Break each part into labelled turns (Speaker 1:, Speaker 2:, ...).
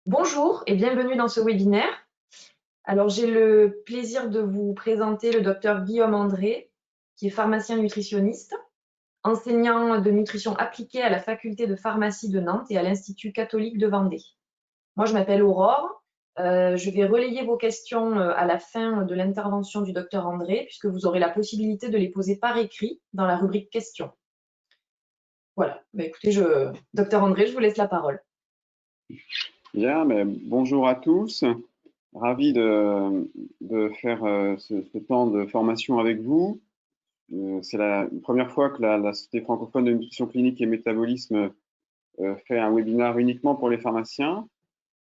Speaker 1: Bonjour et bienvenue dans ce webinaire. Alors, j'ai le plaisir de vous présenter le docteur Guillaume André, qui est pharmacien nutritionniste, enseignant de nutrition appliquée à la faculté de pharmacie de Nantes et à l'Institut catholique de Vendée. Moi, je m'appelle Aurore. Je vais relayer vos questions à la fin de l'intervention du docteur André, puisque vous aurez la possibilité de les poser par écrit dans la rubrique questions. Voilà. Écoutez, docteur André, je vous laisse la parole.
Speaker 2: Bien, mais bonjour à tous. Ravi de faire ce temps de formation avec vous. C'est la première fois que la Société francophone de nutrition clinique et métabolisme fait un webinaire uniquement pour les pharmaciens.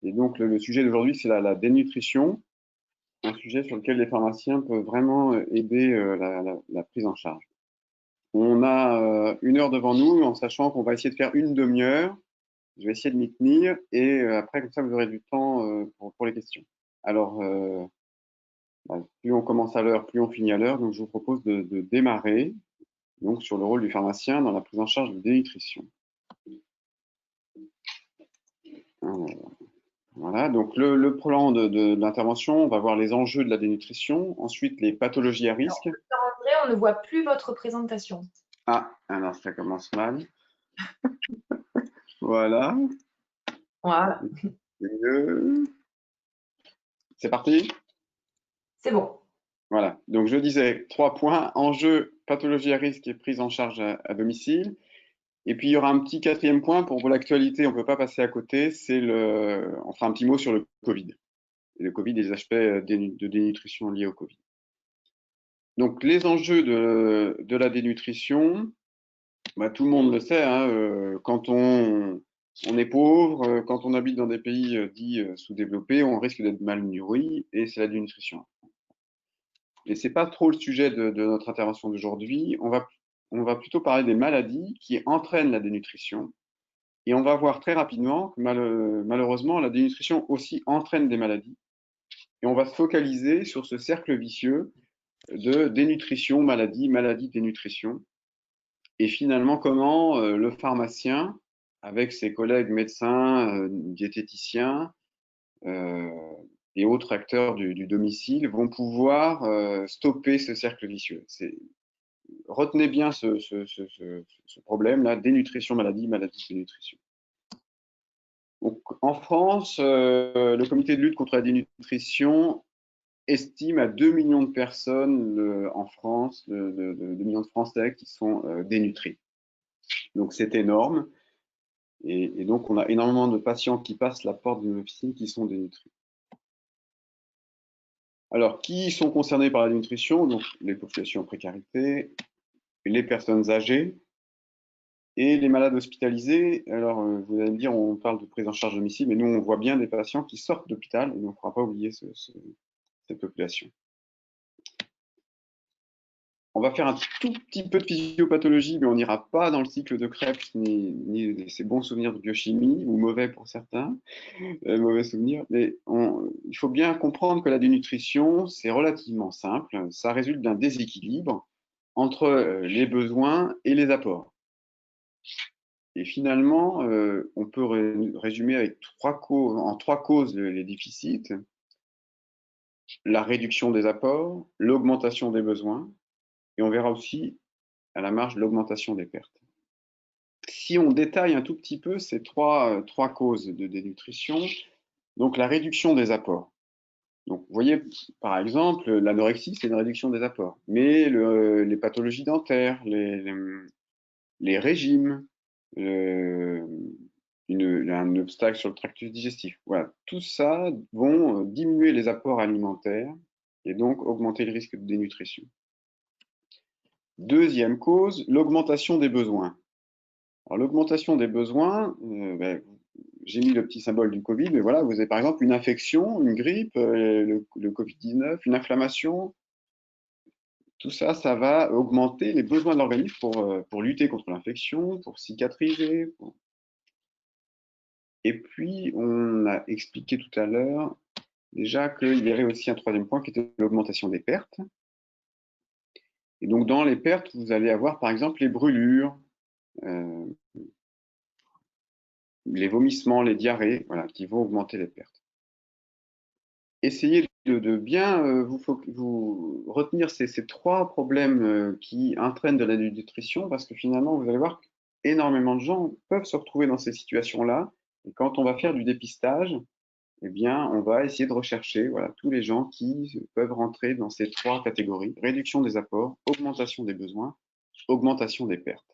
Speaker 2: Et donc, le sujet d'aujourd'hui, c'est la dénutrition, un sujet sur lequel les pharmaciens peuvent vraiment aider la prise en charge. On a 1 heure devant nous, en sachant qu'on va essayer de faire une demi-heure. Je vais essayer de m'y tenir et après, comme ça, vous aurez du temps pour les questions. Alors, plus on commence à l'heure, plus on finit à l'heure. Donc, je vous propose de démarrer donc, sur le rôle du pharmacien dans la prise en charge de dénutrition. Voilà, donc le plan de l'intervention, on va voir les enjeux de la dénutrition, ensuite les pathologies à risque.
Speaker 1: Alors, docteur André, on ne voit plus votre présentation.
Speaker 2: Ah, alors ça commence mal. Voilà.
Speaker 1: Voilà.
Speaker 2: C'est parti?
Speaker 1: C'est bon.
Speaker 2: Voilà, donc je disais 3 points, enjeux, pathologie à risque et prise en charge à domicile. Et puis il y aura un petit 4e point pour l'actualité, on ne peut pas passer à côté, on fera un petit mot sur le Covid. Et le Covid et les aspects de dénutrition liés au Covid. Donc les enjeux de la dénutrition, tout le monde le sait, hein, quand on est pauvre, quand on habite dans des pays dits sous-développés, on risque d'être mal nourri et c'est la dénutrition. Et c'est pas trop le sujet de notre intervention d'aujourd'hui. On va plutôt parler des maladies qui entraînent la dénutrition. Et on va voir très rapidement que malheureusement, la dénutrition aussi entraîne des maladies. Et on va se focaliser sur ce cercle vicieux de dénutrition, maladie, maladie, dénutrition. Et finalement, comment le pharmacien, avec ses collègues médecins, diététiciens, et autres acteurs du domicile vont pouvoir stopper ce cercle vicieux. Retenez bien ce problème-là, dénutrition, maladie, maladie, dénutrition. Donc, en France, le comité de lutte contre la dénutrition estime à 2 millions de personnes en France, 2 millions de Français qui sont dénutris. Donc, c'est énorme. Et donc, on a énormément de patients qui passent la porte d'une officine qui sont dénutris. Alors, qui sont concernés par la dénutrition? Donc, les populations en précarité, les personnes âgées et les malades hospitalisés. Alors, vous allez me dire, on parle de prise en charge à domicile, mais nous, on voit bien des patients qui sortent d'hôpital et on ne pourra pas oublier cette population. On va faire un tout petit peu de physiopathologie, mais on n'ira pas dans le cycle de Krebs ni ces bons souvenirs de biochimie, ou mauvais pour certains, mauvais souvenirs. Mais il faut bien comprendre que la dénutrition, c'est relativement simple. Ça résulte d'un déséquilibre entre les besoins et les apports. Et finalement, on peut résumer avec en trois causes les déficits: la réduction des apports, l'augmentation des besoins, et on verra aussi à la marge l'augmentation des pertes. Si on détaille un tout petit peu ces trois causes de dénutrition, donc la réduction des apports. Donc, vous voyez, par exemple, l'anorexie, c'est une réduction des apports, mais les pathologies dentaires, les régimes, un obstacle sur le tractus digestif, voilà, tout ça vont diminuer les apports alimentaires et donc augmenter le risque de dénutrition. Deuxième cause, l'augmentation des besoins. Alors, l'augmentation des besoins, j'ai mis le petit symbole du Covid, mais voilà, vous avez par exemple une infection, une grippe, le Covid-19, une inflammation. Tout ça, ça va augmenter les besoins de l'organisme pour lutter contre l'infection, pour cicatriser. Et puis, on a expliqué tout à l'heure déjà qu'il y avait aussi un 3e point qui était l'augmentation des pertes. Et donc, dans les pertes, vous allez avoir par exemple les brûlures, les vomissements, les diarrhées, voilà, qui vont augmenter les pertes. Essayez de bien vous retenir ces trois problèmes qui entraînent de la nutrition, parce que finalement, vous allez voir qu'énormément de gens peuvent se retrouver dans ces situations-là. Et quand on va faire du dépistage, eh bien, on va essayer de rechercher voilà, tous les gens qui peuvent rentrer dans ces trois catégories: réduction des apports, augmentation des besoins, augmentation des pertes.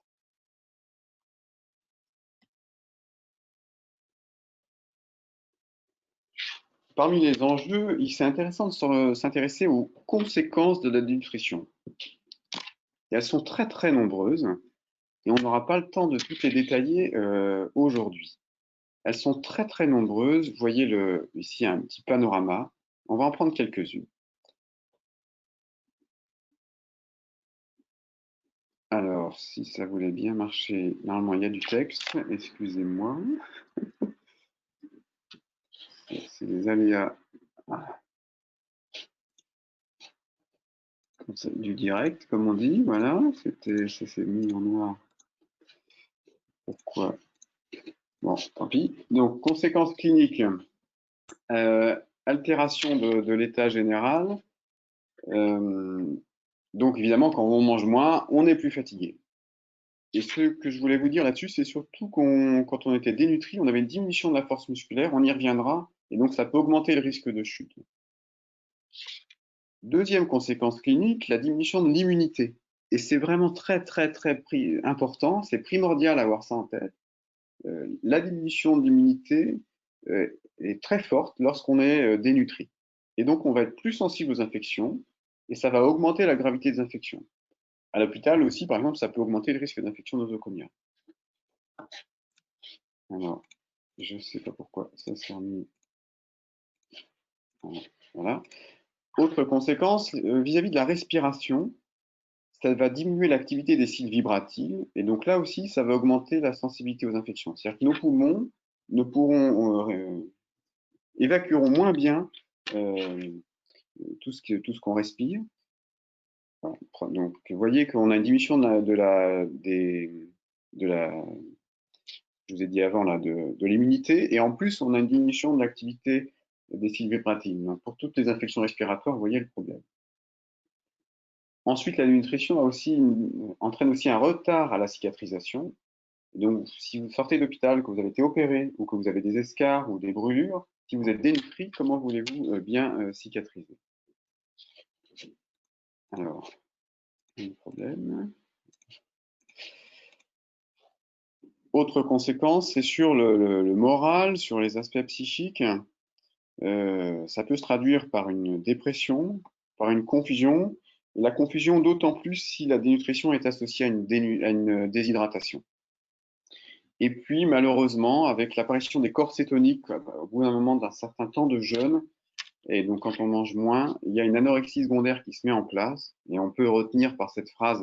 Speaker 2: Parmi les enjeux, c'est intéressant de s'intéresser aux conséquences de la dénutrition. Et elles sont très très nombreuses et on n'aura pas le temps de toutes les détailler aujourd'hui. Elles sont très très nombreuses. Vous voyez ici un petit panorama. On va en prendre quelques-unes. Alors, si ça voulait bien marcher, normalement il y a du texte. Excusez-moi. C'est les aléas du direct, comme on dit. Voilà, c'est mis en noir. Pourquoi? Bon, tant pis. Donc, conséquences cliniques. Altération de l'état général. Donc, évidemment, quand on mange moins, on est plus fatigué. Et ce que je voulais vous dire là-dessus, c'est surtout quand on était dénutri, on avait une diminution de la force musculaire, on y reviendra, et donc ça peut augmenter le risque de chute. Deuxième conséquence clinique, la diminution de l'immunité. Et c'est vraiment très, très, très important, c'est primordial d'avoir ça en tête. La diminution de l'immunité est très forte lorsqu'on est dénutri. Et donc, on va être plus sensible aux infections, et ça va augmenter la gravité des infections. À l'hôpital aussi, par exemple, ça peut augmenter le risque d'infection nosocomiale. Alors, je ne sais pas pourquoi ça s'est remis. Voilà. Autre conséquence, vis-à-vis de la respiration, ça va diminuer l'activité des cils vibratiles. Et donc là aussi, ça va augmenter la sensibilité aux infections. C'est-à-dire que nos poumons évacueront moins bien tout ce qu'on respire. Donc, vous voyez qu'on a une diminution je vous ai dit avant, là, de l'immunité, et en plus, on a une diminution de l'activité des cils vibratiles. Donc, pour toutes les infections respiratoires, vous voyez le problème. Ensuite, la nutrition entraîne aussi un retard à la cicatrisation. Donc, si vous sortez d'hôpital, que vous avez été opéré, ou que vous avez des escarres ou des brûlures, si vous êtes dénutri, comment voulez-vous bien cicatriser? Alors, un problème. Autre conséquence, c'est sur le moral, sur les aspects psychiques. Ça peut se traduire par une dépression, par une confusion. La confusion d'autant plus si la dénutrition est associée à une déshydratation. Et puis, malheureusement, avec l'apparition des corps cétoniques, au bout d'un moment d'un certain temps de jeûne, et donc quand on mange moins, il y a une anorexie secondaire qui se met en place. Et on peut retenir par cette phrase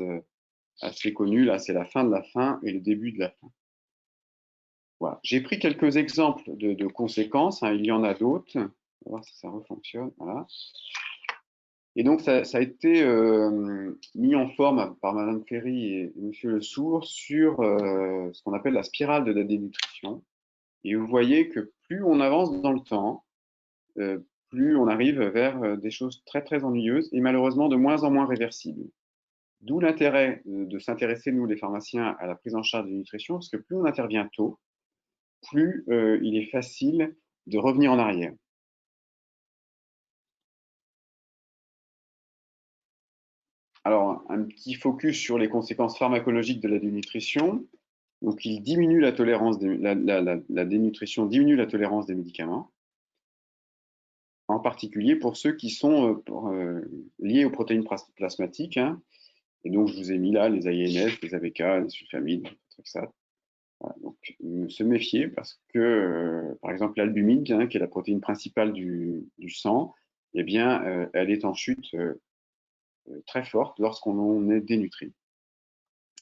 Speaker 2: assez connue, là, c'est la fin de la faim et le début de la faim. Voilà. J'ai pris quelques exemples de conséquences, hein, il y en a d'autres. On va voir si ça refonctionne. Voilà. Et donc, ça a été mis en forme par Madame Ferry et Monsieur Le Sourd sur ce qu'on appelle la spirale de la dénutrition. Et vous voyez que plus on avance dans le temps, plus on arrive vers des choses très, très ennuyeuses et malheureusement de moins en moins réversibles. D'où l'intérêt de s'intéresser, nous, les pharmaciens, à la prise en charge de la nutrition, parce que plus on intervient tôt, plus il est facile de revenir en arrière. Alors, un petit focus sur les conséquences pharmacologiques de la dénutrition. Donc, il diminue la tolérance la dénutrition diminue la tolérance des médicaments, en particulier pour ceux qui sont liés aux protéines plasmatiques. Hein. Et donc, je vous ai mis là les INS, les ABK, les sulfamides, ça. Voilà, donc, se méfier parce que, par exemple, l'albumine, hein, qui est la protéine principale du sang, eh bien, elle est en chute très forte lorsqu'on est dénutri.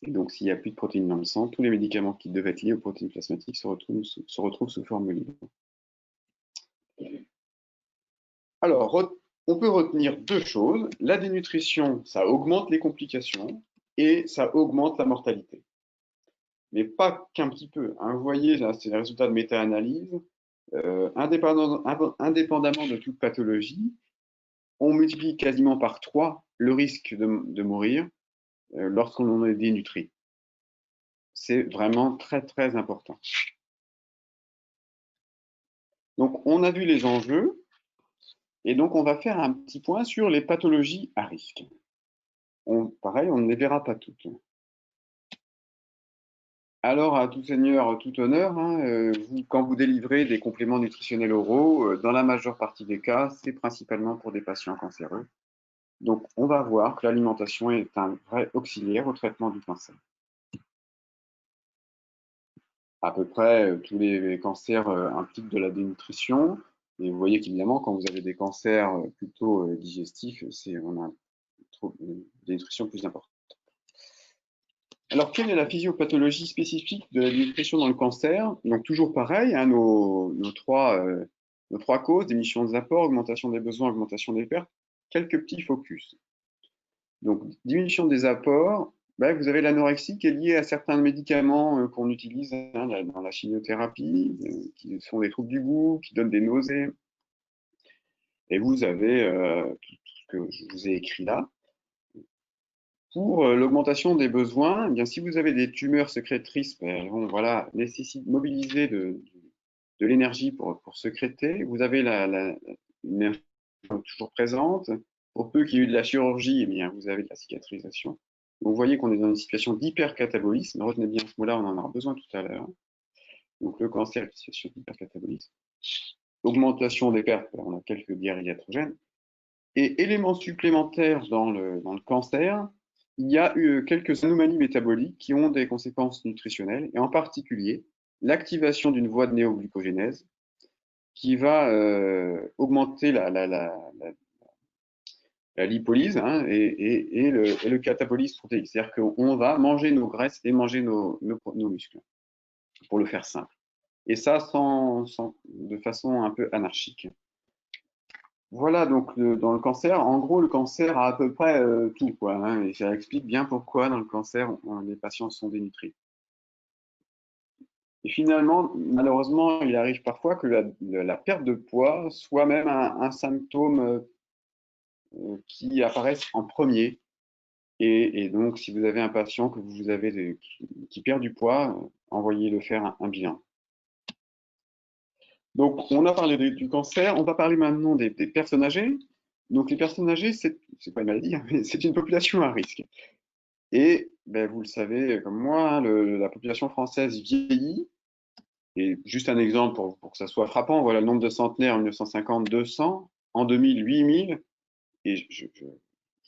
Speaker 2: Et donc, s'il n'y a plus de protéines dans le sang, tous les médicaments qui devaient être liés aux protéines plasmatiques se retrouvent sous forme libre. Alors, on peut retenir deux choses. La dénutrition, ça augmente les complications et ça augmente la mortalité. mais pas qu'un petit peu, hein. Vous voyez, là, c'est les résultats de méta-analyse. Indépendamment de toute pathologie, on multiplie quasiment par 3 le risque de mourir lorsqu'on est dénutri. C'est vraiment très, très important. Donc, on a vu les enjeux, et donc on va faire un petit point sur les pathologies à risque. Pareil, on ne les verra pas toutes. Alors, à tout seigneur, tout honneur, hein, quand vous délivrez des compléments nutritionnels oraux, dans la majeure partie des cas, c'est principalement pour des patients cancéreux. Donc, on va voir que l'alimentation est un vrai auxiliaire au traitement du cancer. À peu près tous les cancers impliquent de la dénutrition. Et vous voyez qu'évidemment, quand vous avez des cancers plutôt digestifs, on a une dénutrition plus importante. Alors, quelle est la physiopathologie spécifique de la dénutrition dans le cancer? Donc, toujours pareil, hein, nos trois causes, diminution des apports, augmentation des besoins, augmentation des pertes, quelques petits focus. Donc, diminution des apports, ben, vous avez l'anorexie qui est liée à certains médicaments qu'on utilise dans la chimiothérapie, qui sont des troubles du goût, qui donnent des nausées. Et vous avez tout ce que je vous ai écrit là. Pour l'augmentation des besoins, eh bien, si vous avez des tumeurs sécrétrices, elles vont mobiliser de l'énergie pour sécréter. Vous avez l'énergie toujours présente. Pour peu qu'il y ait eu de la chirurgie, eh bien, vous avez de la cicatrisation. Donc, vous voyez qu'on est dans une situation d'hypercatabolisme. Retenez bien ce mot-là, on en aura besoin tout à l'heure. Donc, le cancer est une situation d'hypercatabolisme. Augmentation des pertes, on a quelques bières iatrogènes. Et éléments supplémentaires dans le cancer, il y a eu quelques anomalies métaboliques qui ont des conséquences nutritionnelles, et en particulier l'activation d'une voie de néoglucogénèse qui va augmenter la lipolyse hein, et le catabolisme protéique. C'est-à-dire qu'on va manger nos graisses et manger nos muscles, pour le faire simple. Et ça de façon un peu anarchique. Voilà, donc dans le cancer, en gros, le cancer a à peu près tout, quoi, hein, et ça explique bien pourquoi dans le cancer, les patients sont dénutris. Et finalement, malheureusement, il arrive parfois que la perte de poids soit même un symptôme qui apparaisse en premier. Et donc, si vous avez un patient que vous avez qui perd du poids, envoyez-le faire un bilan. Donc, on a parlé du cancer, on va parler maintenant des personnes âgées. Donc, les personnes âgées, c'est pas une maladie, hein, mais c'est une population à risque. Et ben, vous le savez comme moi, hein, la population française vieillit. Et juste un exemple pour que ça soit frappant, voilà le nombre de centenaires en 1950, 200, en 2000, 8000. Et je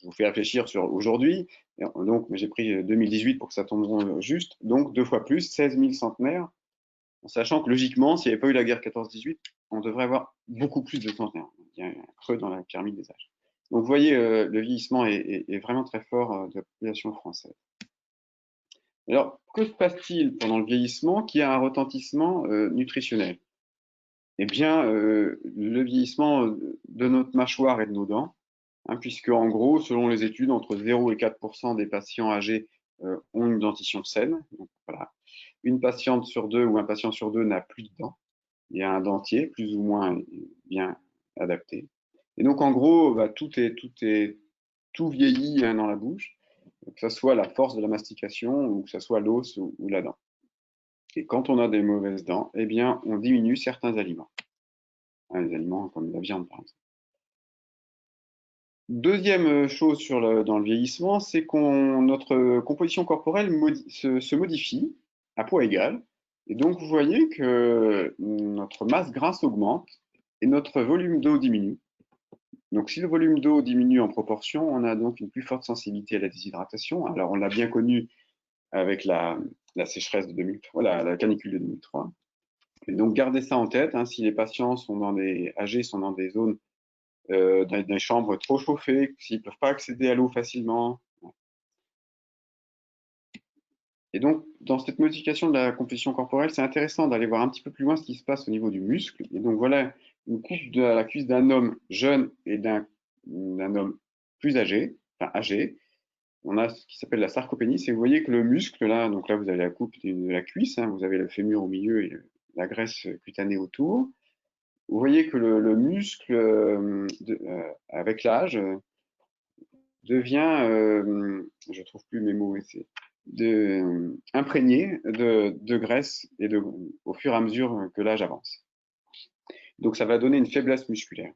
Speaker 2: vous fais réfléchir sur aujourd'hui. Donc, j'ai pris 2018 pour que ça tombe juste. Donc, 2 fois plus, 16 000 centenaires. En sachant que logiquement, s'il n'y avait pas eu la guerre 14-18, on devrait avoir beaucoup plus de centenaires. Il y a un creux dans la pyramide des âges. Donc vous voyez, le vieillissement est vraiment très fort de la population française. Alors, que se passe-t-il pendant le vieillissement qui a un retentissement nutritionnel? Eh bien, le vieillissement de notre mâchoire et de nos dents, hein, puisque en gros, selon les études, entre 0 et 4% des patients âgés ont une dentition saine. Donc, voilà. Une patiente sur deux ou un patient sur deux n'a plus de dents. Il y a un dentier plus ou moins bien adapté. Et donc, en gros, bah, tout vieillit hein, dans la bouche, que ce soit la force de la mastication ou que ce soit l'os ou la dent. Et quand on a des mauvaises dents, eh bien, on diminue certains aliments. Hein, les aliments comme la viande, par exemple. Deuxième chose dans le vieillissement, c'est que notre composition corporelle se modifie à poids égal. Et donc, vous voyez que notre masse grasse augmente et notre volume d'eau diminue. Donc, si le volume d'eau diminue en proportion, on a donc une plus forte sensibilité à la déshydratation. Alors, on l'a bien connu avec la sécheresse de 2003, la canicule de 2003. Et donc, gardez ça en tête. Hein, si les patients âgés sont dans des zones dans des chambres trop chauffées, s'ils ne peuvent pas accéder à l'eau facilement. Et donc, dans cette modification de la composition corporelle, c'est intéressant d'aller voir un petit peu plus loin ce qui se passe au niveau du muscle. Et donc, voilà une coupe de la cuisse d'un homme jeune et d'un homme plus âgé, enfin âgé. on a ce qui s'appelle la sarcopénie. Et vous voyez que le muscle, là, donc là, vous avez la coupe de la cuisse, hein, vous avez le fémur au milieu et la graisse cutanée autour. Vous voyez que le muscle, avec l'âge, devient, je trouve plus mes mots, imprégné de graisse et au fur et à mesure que l'âge avance. Donc ça va donner une faiblesse musculaire.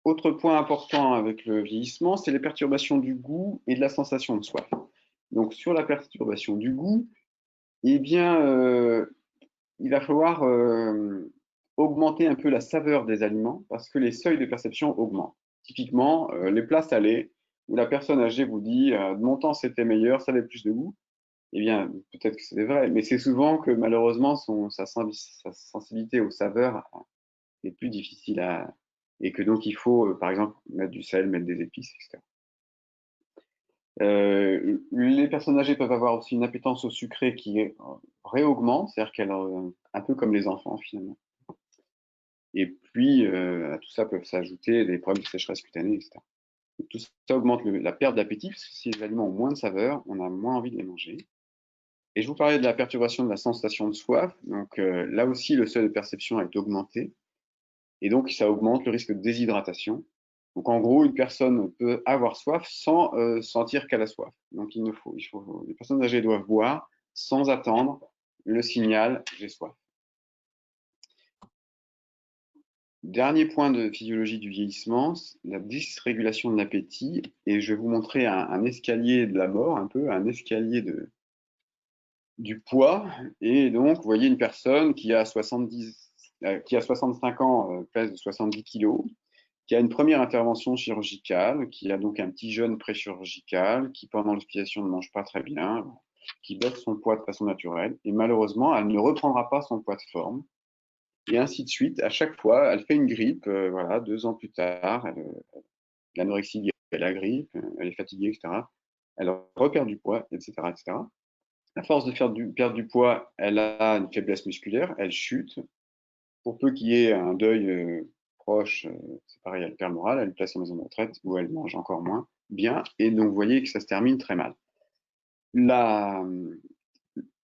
Speaker 2: Autre point important avec le vieillissement, c'est les perturbations du goût et de la sensation de soif. Donc sur la perturbation du goût, eh bien, il va falloir augmenter un peu la saveur des aliments parce que les seuils de perception augmentent. Typiquement, les plats salés, où la personne âgée vous dit de mon temps c'était meilleur, ça avait plus de goût. Eh bien, peut-être que c'est vrai, mais c'est souvent que malheureusement sa sensibilité aux saveurs est plus difficile et que donc il faut, par exemple, mettre du sel, mettre des épices, etc. Les personnes âgées peuvent avoir aussi une appétence au sucré qui réaugmente, c'est-à-dire qu'elle, un peu comme les enfants finalement. Et puis, à tout ça peuvent s'ajouter des problèmes de sécheresse cutanée, etc. Donc, tout ça augmente la perte d'appétit, parce que si les aliments ont moins de saveur, on a moins envie de les manger. Et je vous parlais de la perturbation de la sensation de soif. Donc là aussi, le seuil de perception est augmenté. Et donc, ça augmente le risque de déshydratation. Donc en gros, une personne peut avoir soif sans sentir qu'elle a soif. Donc les personnes âgées doivent boire sans attendre le signal j'ai soif. Dernier point de physiologie du vieillissement, la dysrégulation de l'appétit. Et je vais vous montrer un escalier de la mort, un peu un escalier du poids. Et donc, vous voyez une personne qui a 65 ans, pèse 70 kilos, qui a une première intervention chirurgicale, qui a donc un petit jeûne préchirurgical, qui pendant l'hospitalisation ne mange pas très bien, qui baisse son poids de façon naturelle, et malheureusement, elle ne reprendra pas son poids de forme. Et ainsi de suite, à chaque fois, elle fait une grippe, voilà, 2 ans plus tard, l'anorexie, elle a la grippe, elle est fatiguée, etc. Elle repère du poids, etc., etc. À force de perdre du poids, elle a une faiblesse musculaire, elle chute. Pour peu qu'il y ait un deuil proche, c'est pareil, elle perd le moral, elle place en maison de retraite où elle mange encore moins bien. Et donc, vous voyez que ça se termine très mal.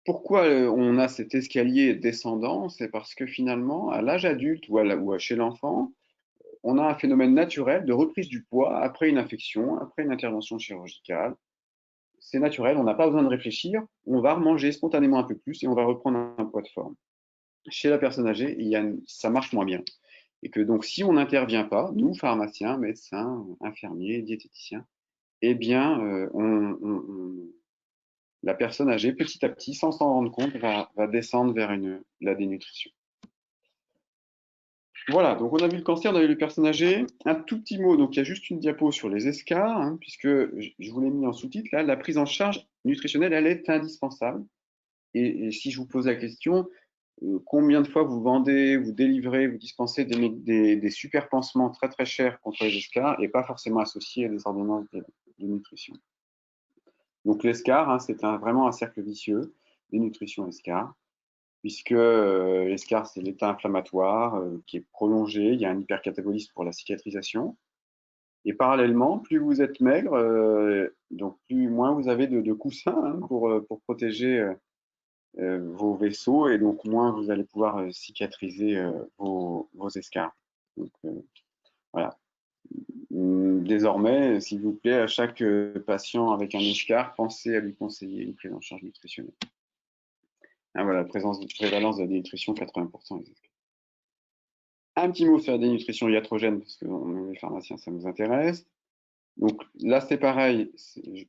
Speaker 2: Pourquoi on a cet escalier descendant? C'est parce que finalement, à l'âge adulte ou chez l'enfant, on a un phénomène naturel de reprise du poids après une infection, après une intervention chirurgicale. C'est naturel, on n'a pas besoin de réfléchir, on va manger spontanément un peu plus et on va reprendre un poids de forme. Chez la personne âgée, ça marche moins bien. Et que donc, si on n'intervient pas, nous, pharmaciens, médecins, infirmiers, diététiciens, eh bien, la personne âgée, petit à petit, sans s'en rendre compte, va descendre vers la dénutrition. Voilà, donc on a vu le cancer, on a vu les personnes âgées. Un tout petit mot, donc il y a juste une diapo sur les escars, hein, puisque je vous l'ai mis en sous-titre, là, la prise en charge nutritionnelle, elle est indispensable. Et si je vous pose la question, combien de fois vous vendez, vous délivrez, vous dispensez des super pansements très très chers contre les escars et pas forcément associés à des ordonnances de nutrition. Donc l'escar, hein, c'est vraiment un cercle vicieux, dénutrition escar, puisque l'escar c'est l'état inflammatoire qui est prolongé, il y a un hypercatabolisme pour la cicatrisation. Et parallèlement, plus vous êtes maigre, donc moins vous avez de coussins hein, pour protéger vos vaisseaux et donc moins vous allez pouvoir cicatriser vos escarres. Donc, voilà. Désormais, s'il vous plaît, à chaque patient avec un escar, pensez à lui conseiller une prise en charge nutritionnelle. Hein, voilà, prévalence de la dénutrition, 80% des escars. Un petit mot sur la dénutrition iatrogène, parce que les pharmaciens, ça nous intéresse. Donc là, c'est pareil,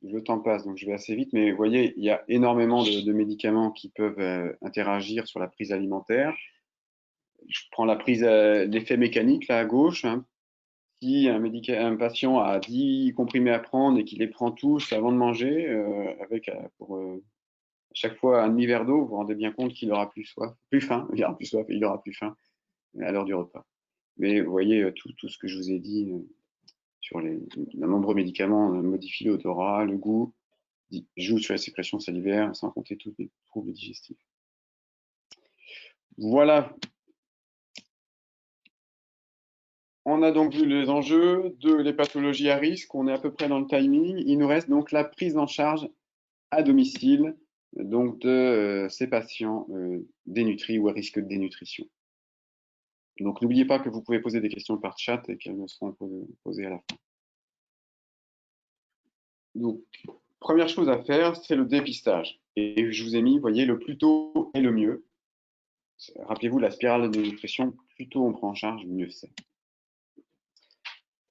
Speaker 2: le temps passe, donc je vais assez vite, mais vous voyez, il y a énormément de médicaments qui peuvent interagir sur la prise alimentaire. Je prends l'effet mécanique là à gauche. Hein. Si un patient a 10 comprimés à prendre et qu'il les prend tous avant de manger, avec pour à chaque fois un demi-verre d'eau, vous vous rendez bien compte qu'il aura plus faim, il aura plus soif, il aura plus faim à l'heure du repas. Mais vous voyez, tout ce que je vous ai dit sur de nombreux médicaments modifient l'odorat, le goût, jouent sur la sécrétion salivaire, sans compter tous les troubles digestifs. Voilà On a donc vu les enjeux, les pathologies à risque, on est à peu près dans le timing. Il nous reste donc la prise en charge à domicile donc de ces patients dénutris ou à risque de dénutrition. Donc n'oubliez pas que vous pouvez poser des questions par chat et qu'elles me seront posées à la fin. Donc, première chose à faire, c'est le dépistage. Et je vous ai mis, vous voyez, le plus tôt est le mieux. Rappelez-vous la spirale de nutrition, plus tôt on prend en charge, mieux c'est.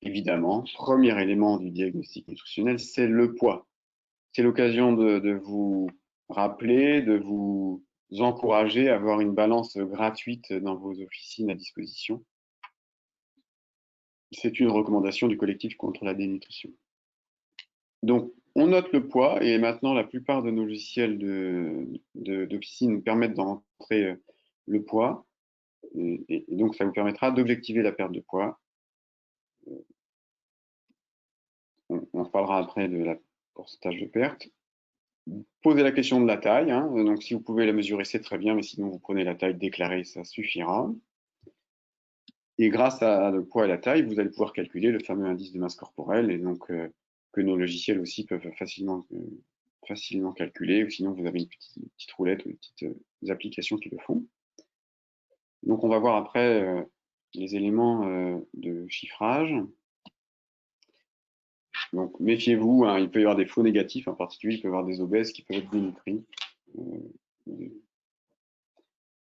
Speaker 2: Évidemment, premier élément du diagnostic nutritionnel, c'est le poids. C'est l'occasion de vous rappeler, de vous encourager à avoir une balance gratuite dans vos officines à disposition. C'est une recommandation du collectif contre la dénutrition. Donc, on note le poids et maintenant, la plupart de nos logiciels d'officine nous permettent d'entrer le poids. Et donc, ça vous permettra d'objectiver la perte de poids. On reparlera après de la pourcentage de perte. Posez la question de la taille. Hein. Donc, si vous pouvez la mesurer, c'est très bien, mais sinon, vous prenez la taille déclarée, ça suffira. Et grâce à le poids et la taille, vous allez pouvoir calculer le fameux indice de masse corporelle, et donc que nos logiciels aussi peuvent facilement calculer, ou sinon vous avez une petite roulette ou des petites applications qui le font. Donc on va voir après les éléments de chiffrage. Donc méfiez-vous, hein, il peut y avoir des faux négatifs, en particulier il peut y avoir des obèses qui peuvent être dénutris.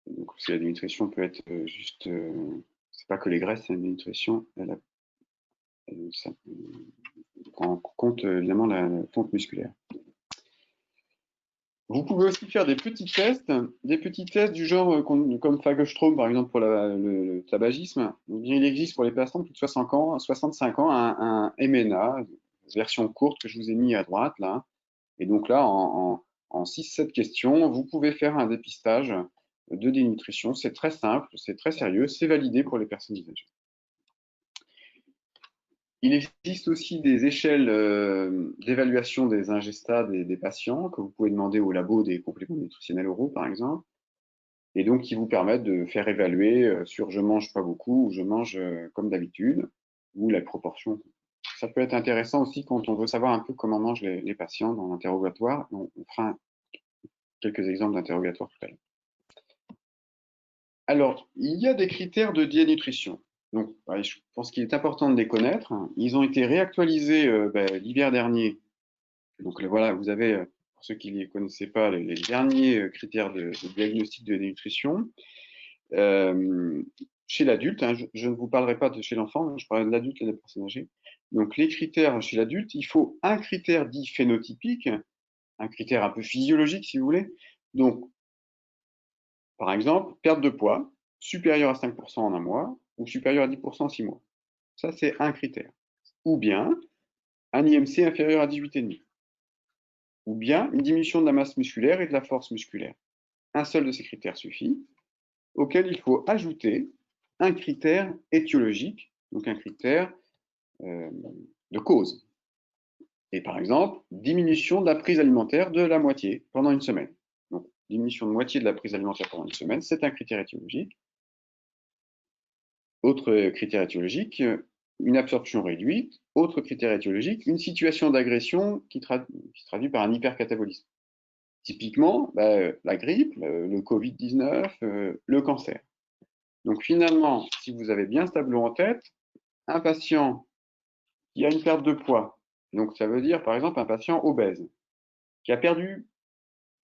Speaker 2: Donc la dénutrition peut être juste, c'est pas que les graisses, c'est une dénutrition, ça prend en compte évidemment la fonte musculaire. Vous pouvez aussi faire des petits tests du genre comme Fagerstrom par exemple pour le tabagisme. Il existe pour les personnes de plus de 65 ans un MNA, version courte que je vous ai mis à droite là. Et donc là, en 6-7 questions, vous pouvez faire un dépistage de dénutrition. C'est très simple, c'est très sérieux, c'est validé pour les personnes âgées. Il existe aussi des échelles d'évaluation des ingestats des patients que vous pouvez demander au labo des compléments nutritionnels oraux, par exemple, et donc qui vous permettent de faire évaluer sur je mange pas beaucoup ou je mange comme d'habitude, ou la proportion. Ça peut être intéressant aussi quand on veut savoir un peu comment mangent les patients dans l'interrogatoire. On fera quelques exemples d'interrogatoire tout à l'heure. Alors, il y a des critères de dénutrition. Donc, je pense qu'il est important de les connaître. Ils ont été réactualisés l'hiver dernier. Donc voilà, vous avez, pour ceux qui ne les connaissaient pas, les derniers critères de diagnostic de dénutrition. Chez l'adulte, hein, je ne vous parlerai pas de chez l'enfant, je parlerai de l'adulte et des personnes âgées. Donc les critères chez l'adulte, il faut un critère dit phénotypique, un critère un peu physiologique si vous voulez. Donc, par exemple, perte de poids supérieure à 5% en un mois ou supérieure à 10% en 6 mois. Ça, c'est un critère. Ou bien un IMC inférieur à 18,5. Ou bien une diminution de la masse musculaire et de la force musculaire. Un seul de ces critères suffit, auquel il faut ajouter un critère étiologique, donc un critère de cause. Et par exemple, diminution de la prise alimentaire de la moitié pendant une semaine. Donc, diminution de moitié de la prise alimentaire pendant une semaine, c'est un critère étiologique. Autre critère étiologique, une absorption réduite. Autre critère étiologique, une situation d'agression qui se traduit par un hypercatabolisme. Typiquement, la grippe, le Covid-19, le cancer. Donc finalement, si vous avez bien ce tableau en tête, un patient qui a une perte de poids, donc ça veut dire par exemple un patient obèse, qui a perdu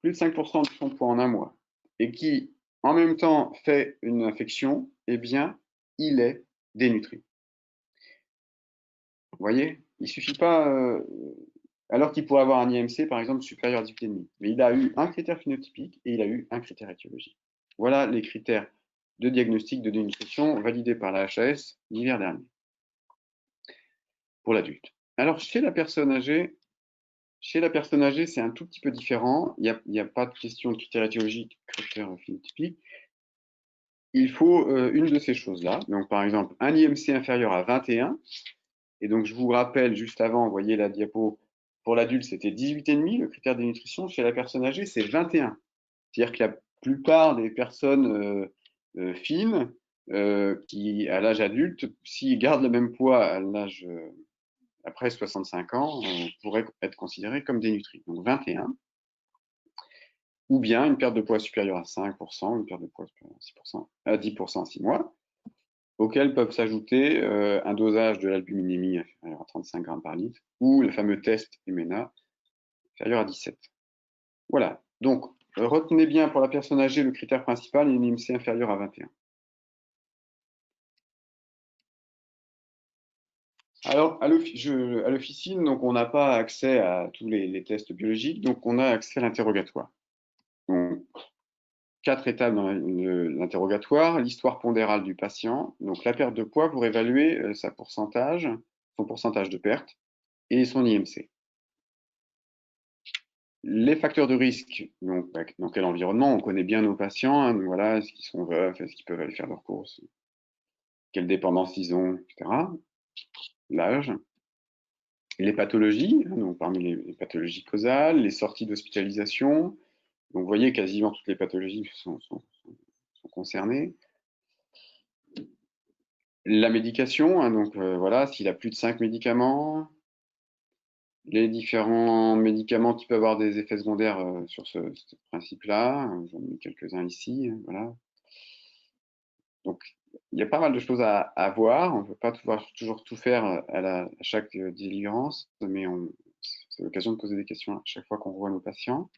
Speaker 2: plus de 5% de son poids en un mois, et qui en même temps fait une infection, eh bien, il est dénutri. Vous voyez, il ne suffit pas, alors qu'il pourrait avoir un IMC par exemple supérieur à 18,5, mais il a eu un critère phénotypique et il a eu un critère étiologique. Voilà les critères de diagnostic de dénutrition validés par la HAS l'hiver dernier pour l'adulte. Alors chez la personne âgée, c'est un tout petit peu différent. Il n'y a pas de question de critères étiologiques, critères phénotypiques. Il faut une de ces choses-là. Donc par exemple, un IMC inférieur à 21. Et donc je vous rappelle juste avant, vous voyez la diapo, pour l'adulte c'était 18,5, le critère de nutrition. Chez la personne âgée, c'est 21. C'est-à-dire que la plupart des personnes fines qui, à l'âge adulte, s'il garde le même poids à l'âge après 65 ans, pourrait être considéré comme dénutri. Donc 21. Ou bien une perte de poids supérieure à 5%, une perte de poids supérieure à 10% en 6 mois, auxquels peuvent s'ajouter un dosage de l'albuminémie inférieur à 35 grammes par litre, ou le fameux test EMENA inférieur à 17. Voilà. Donc, retenez bien pour la personne âgée le critère principal, une IMC inférieure à 21. Alors, à l'officine, donc on n'a pas accès à tous les tests biologiques, donc on a accès à l'interrogatoire. Donc, 4 étapes dans l'interrogatoire, l'histoire pondérale du patient, donc la perte de poids pour évaluer son pourcentage de perte et son IMC. Les facteurs de risque, donc dans quel environnement, on connaît bien nos patients, hein, donc voilà, est-ce qu'ils sont veufs, est-ce qu'ils peuvent aller faire leurs courses, quelle dépendance ils ont, etc. L'âge. Les pathologies, hein, donc parmi les pathologies causales, les sorties d'hospitalisation, donc vous voyez quasiment toutes les pathologies sont concernées. La médication, hein, donc voilà, s'il a plus de 5 médicaments, les différents médicaments qui peuvent avoir des effets secondaires sur ce principe-là, j'en ai mis quelques-uns ici, hein, voilà. Donc il y a pas mal de choses à voir, on ne peut pas toujours tout faire à chaque délivrance, mais c'est l'occasion de poser des questions à chaque fois qu'on revoit nos patients.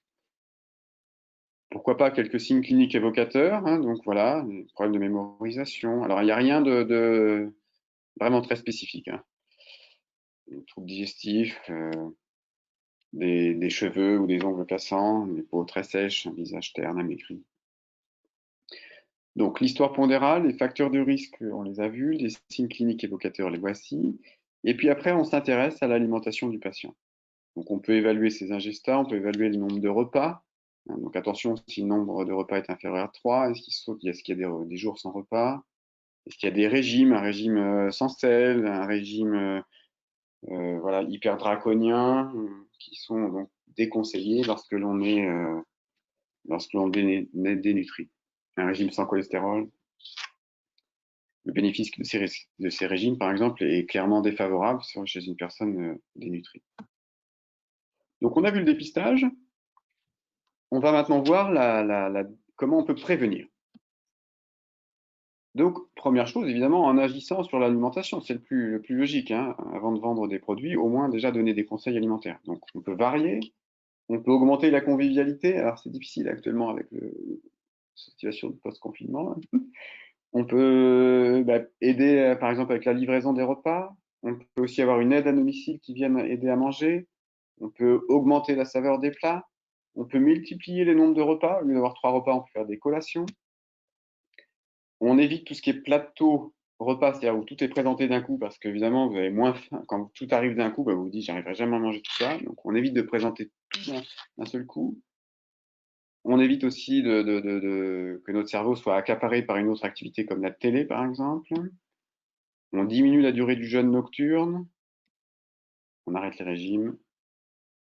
Speaker 2: Pourquoi pas quelques signes cliniques évocateurs, hein, donc voilà, des problèmes de mémorisation. Alors il n'y a rien de vraiment très spécifique, hein. Des troubles digestifs, des cheveux ou des ongles cassants, des peaux très sèches, un visage terne, amaigri. Donc l'histoire pondérale, les facteurs de risque, on les a vus, les signes cliniques évocateurs, les voici. Et puis après, on s'intéresse à l'alimentation du patient. Donc on peut évaluer ses ingestats, on peut évaluer le nombre de repas. Donc attention, si le nombre de repas est inférieur à 3, est-ce qu'il y a des jours sans repas? Est-ce qu'il y a des régimes, un régime sans sel, un régime voilà, hyper draconien, qui sont donc déconseillés lorsque l'on est dénutri. Un régime sans cholestérol. Le bénéfice de ces régimes, par exemple, est clairement défavorable chez une personne dénutrie. Donc on a vu le dépistage. On va maintenant voir comment on peut prévenir. Donc, première chose, évidemment, en agissant sur l'alimentation, c'est le plus logique, hein, avant de vendre des produits, au moins déjà donner des conseils alimentaires. Donc, on peut varier, on peut augmenter la convivialité. Alors, c'est difficile actuellement avec la situation de post-confinement. On peut aider, par exemple, avec la livraison des repas. On peut aussi avoir une aide à domicile qui vienne aider à manger. On peut augmenter la saveur des plats. On peut multiplier les nombres de repas. Au lieu d'avoir 3 repas, on peut faire des collations. On évite tout ce qui est plateau repas, c'est-à-dire où tout est présenté d'un coup, parce qu'évidemment, vous avez moins faim. Quand tout arrive d'un coup, vous vous dites, j'arriverai jamais à manger tout ça. Donc, on évite de présenter tout d'un seul coup. On évite aussi que notre cerveau soit accaparé par une autre activité comme la télé, par exemple. On diminue la durée du jeûne nocturne. On arrête les régimes.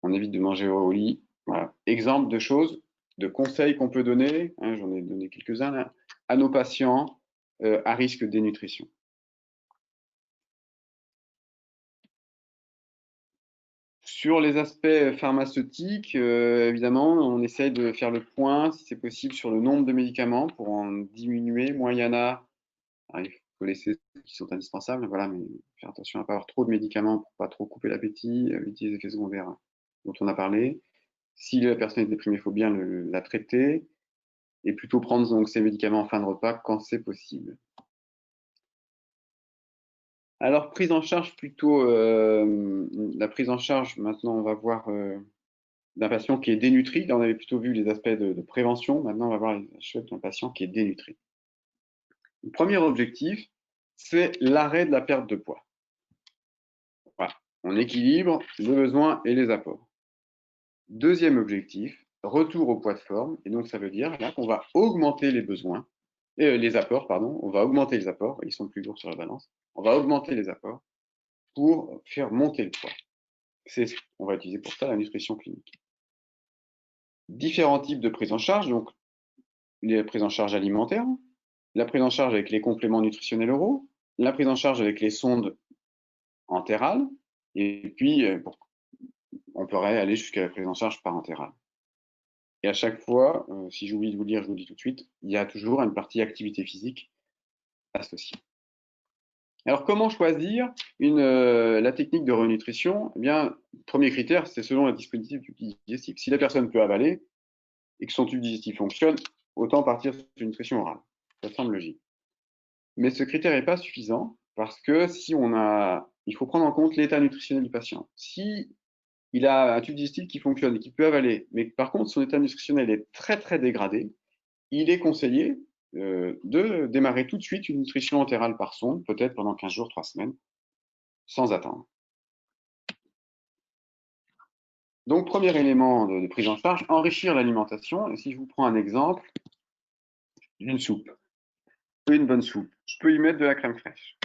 Speaker 2: On évite de manger au lit. Voilà. Exemple de choses, de conseils qu'on peut donner, hein, j'en ai donné quelques-uns là, à nos patients à risque de dénutrition. Sur les aspects pharmaceutiques, évidemment, on essaye de faire le point, si c'est possible, sur le nombre de médicaments pour en diminuer. Moins il y en a, il faut laisser ceux qui sont indispensables, voilà, mais faire attention à ne pas avoir trop de médicaments pour ne pas trop couper l'appétit, éviter les effets secondaires dont on a parlé. Si la personne est déprimée, il faut bien la traiter et plutôt prendre donc ces médicaments en fin de repas quand c'est possible. Alors, prise en charge plutôt, la prise en charge, maintenant on va voir d'un patient qui est dénutri. Là, on avait plutôt vu les aspects de prévention. Maintenant, on va voir les aspects d'un patient qui est dénutri. Le premier objectif, c'est l'arrêt de la perte de poids. Voilà. On équilibre le besoin et les apports. Deuxième objectif, retour au poids de forme. Et donc, ça veut dire là qu'on va augmenter les besoins, les apports, pardon. On va augmenter les apports. Ils sont plus lourds sur la balance. On va augmenter les apports pour faire monter le poids. On va utiliser pour ça la nutrition clinique. Différents types de prise en charge. Donc, les prises en charge alimentaires. la prise en charge avec les compléments nutritionnels oraux, la prise en charge avec les sondes entérales, et puis on pourrait aller jusqu'à la prise en charge parentérale. Et à chaque fois, si j'oublie de vous le dire, je vous le dis tout de suite, il y a toujours une partie activité physique associée. Alors, comment choisir la technique de renutrition? Eh bien, premier critère, c'est selon le dispositif du tube digestif. Si la personne peut avaler et que son tube digestif fonctionne, autant partir sur une nutrition orale. Ça semble logique. Mais ce critère n'est pas suffisant parce que il faut prendre en compte l'état nutritionnel du patient. Si il a un tube digestif qui fonctionne et qui peut avaler, mais par contre son état nutritionnel est très très dégradé, il est conseillé de démarrer tout de suite une nutrition entérale par sonde, peut-être pendant 15 jours, 3 semaines, sans attendre. Donc, premier élément de prise en charge, enrichir l'alimentation. Et si je vous prends un exemple d'une soupe, une bonne soupe, je peux y mettre de la crème fraîche,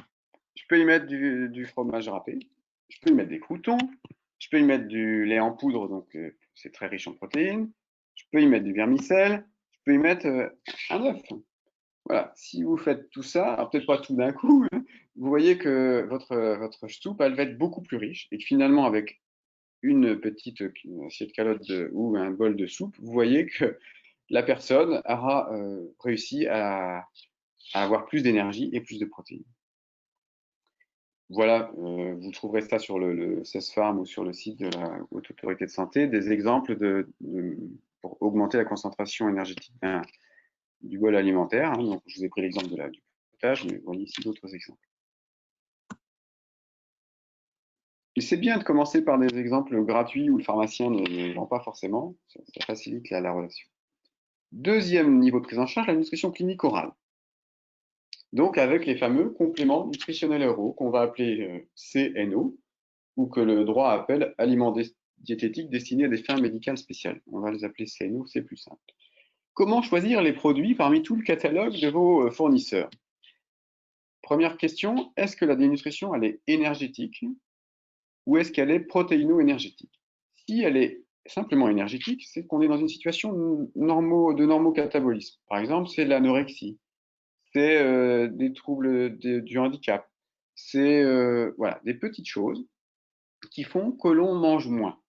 Speaker 2: je peux y mettre du fromage râpé, je peux y mettre des croûtons, je peux y mettre du lait en poudre, donc c'est très riche en protéines, je peux y mettre du vermicelle, je peux y mettre un œuf. Voilà, si vous faites tout ça, alors peut-être pas tout d'un coup, vous voyez que votre soupe, elle va être beaucoup plus riche et que finalement, avec une petite assiette calotte ou un bol de soupe, vous voyez que la personne aura réussi à avoir plus d'énergie et plus de protéines. Voilà, vous trouverez ça sur le CESFARM ou sur le site de la Haute Autorité de Santé, des exemples pour augmenter la concentration énergétique du bol alimentaire. Hein. Donc, je vous ai pris l'exemple du potage, mais voyez ici d'autres exemples. Et c'est bien de commencer par des exemples gratuits où le pharmacien ne vend pas forcément, ça facilite la relation. Deuxième niveau de prise en charge, la nutrition clinique orale. Donc avec les fameux compléments nutritionnels oraux qu'on va appeler CNO ou que le droit appelle aliments diététiques destinés à des fins médicales spéciales. On va les appeler CNO, c'est plus simple. Comment choisir les produits parmi tout le catalogue de vos fournisseurs? Première question, est-ce que la dénutrition elle est énergétique ou est-ce qu'elle est protéino-énergétique? Si elle est simplement énergétique, c'est qu'on est dans une situation de normocatabolisme. Par exemple, c'est l'anorexie, c'est des troubles du handicap, c'est voilà, des petites choses qui font que l'on mange moins.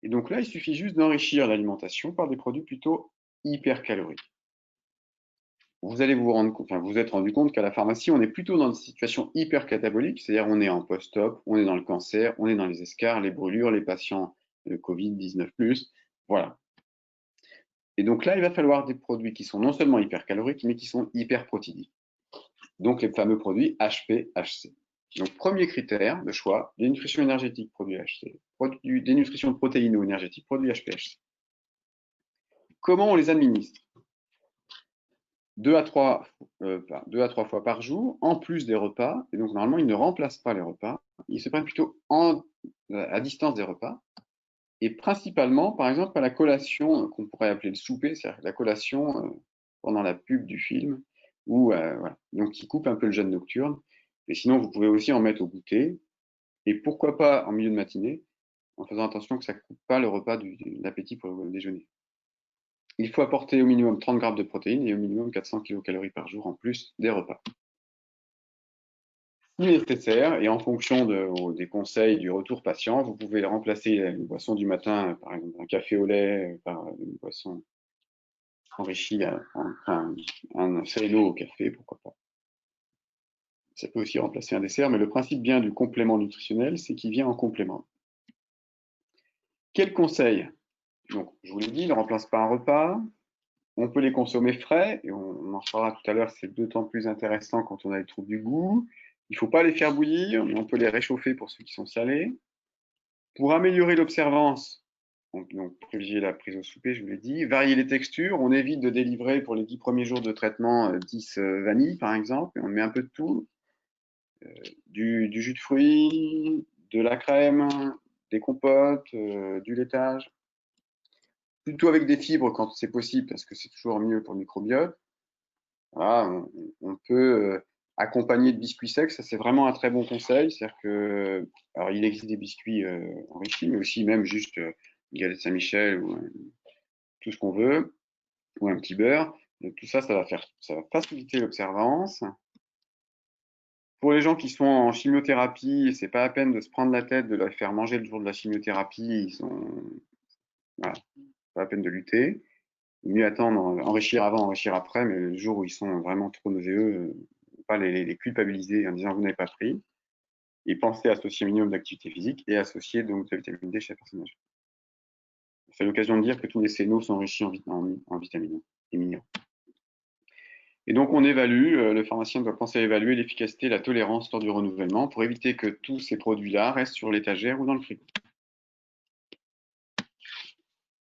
Speaker 2: Et donc là, il suffit juste d'enrichir l'alimentation par des produits plutôt hypercaloriques. Vous allez vous êtes rendu compte qu'à la pharmacie, on est plutôt dans une situation hypercatabolique, c'est-à-dire on est en post-op, on est dans le cancer, on est dans les escarres, les brûlures, les patients de Covid-19+, voilà. Et donc là, il va falloir des produits qui sont non seulement hypercaloriques, mais qui sont hyperprotidiques. Donc les fameux produits HPHC. Donc premier critère de choix, dénutrition énergétique, produit HC, dénutrition protéino-énergétique, produit HPHC. Comment on les administre? 2 à 3 fois par jour, en plus des repas. Et donc, normalement, ils ne remplacent pas les repas. Ils se prennent plutôt à distance des repas. Et principalement, par exemple, à la collation, qu'on pourrait appeler le souper, c'est-à-dire la collation pendant la pub du film, ou voilà. Donc, qui coupe un peu le jeûne nocturne. Et sinon, vous pouvez aussi en mettre au goûter. Et pourquoi pas en milieu de matinée, en faisant attention que ça ne coupe pas le repas de l'appétit pour le déjeuner. Il faut apporter au minimum 30 grammes de protéines et au minimum 400 kcal par jour en plus des repas. Si nécessaire, et en fonction des conseils du retour patient, vous pouvez remplacer une boisson du matin, par exemple un café au lait, par une boisson enrichie, un CNO au café, pourquoi pas. Ça peut aussi remplacer un dessert, mais le principe bien du complément nutritionnel, c'est qu'il vient en complément. Quel conseil? Donc, je vous l'ai dit, il ne remplace pas un repas. On peut les consommer frais, et on en reparlera tout à l'heure, c'est d'autant plus intéressant quand on a les troubles du goût. Il ne faut pas les faire bouillir, mais on peut les réchauffer pour ceux qui sont salés. Pour améliorer l'observance, donc privilégier la prise au souper, je vous l'ai dit, varier les textures, on évite de délivrer pour les 10 premiers jours de traitement 10 vanilles par exemple, et on met un peu de tout, du jus de fruits, de la crème, des compotes, du laitage, plutôt avec des fibres quand c'est possible, parce que c'est toujours mieux pour le microbiote. Voilà, on peut accompagner de biscuits secs, ça c'est vraiment un très bon conseil. C'est-à-dire que, alors il existe des biscuits enrichis, mais aussi même juste une galette Saint-Michel ou tout ce qu'on veut, ou un petit beurre. Donc, tout ça, ça va faciliter l'observance. Pour les gens qui sont en chimiothérapie, c'est pas la peine de se prendre la tête, de la faire manger le jour de la chimiothérapie. Voilà, pas la peine de lutter. Mieux attendre, enrichir avant, enrichir après, mais le jour où ils sont vraiment trop nauséeux, pas les culpabiliser en disant vous n'avez pas pris. Et pensez à associer un minimum d'activité physique et associer donc de la vitamine D chez la personne âgée. C'est l'occasion de dire que tous les CNO sont enrichis en vitamines et minéraux. Et donc, on évalue, le pharmacien doit penser à évaluer l'efficacité et la tolérance lors du renouvellement pour éviter que tous ces produits-là restent sur l'étagère ou dans le frigo.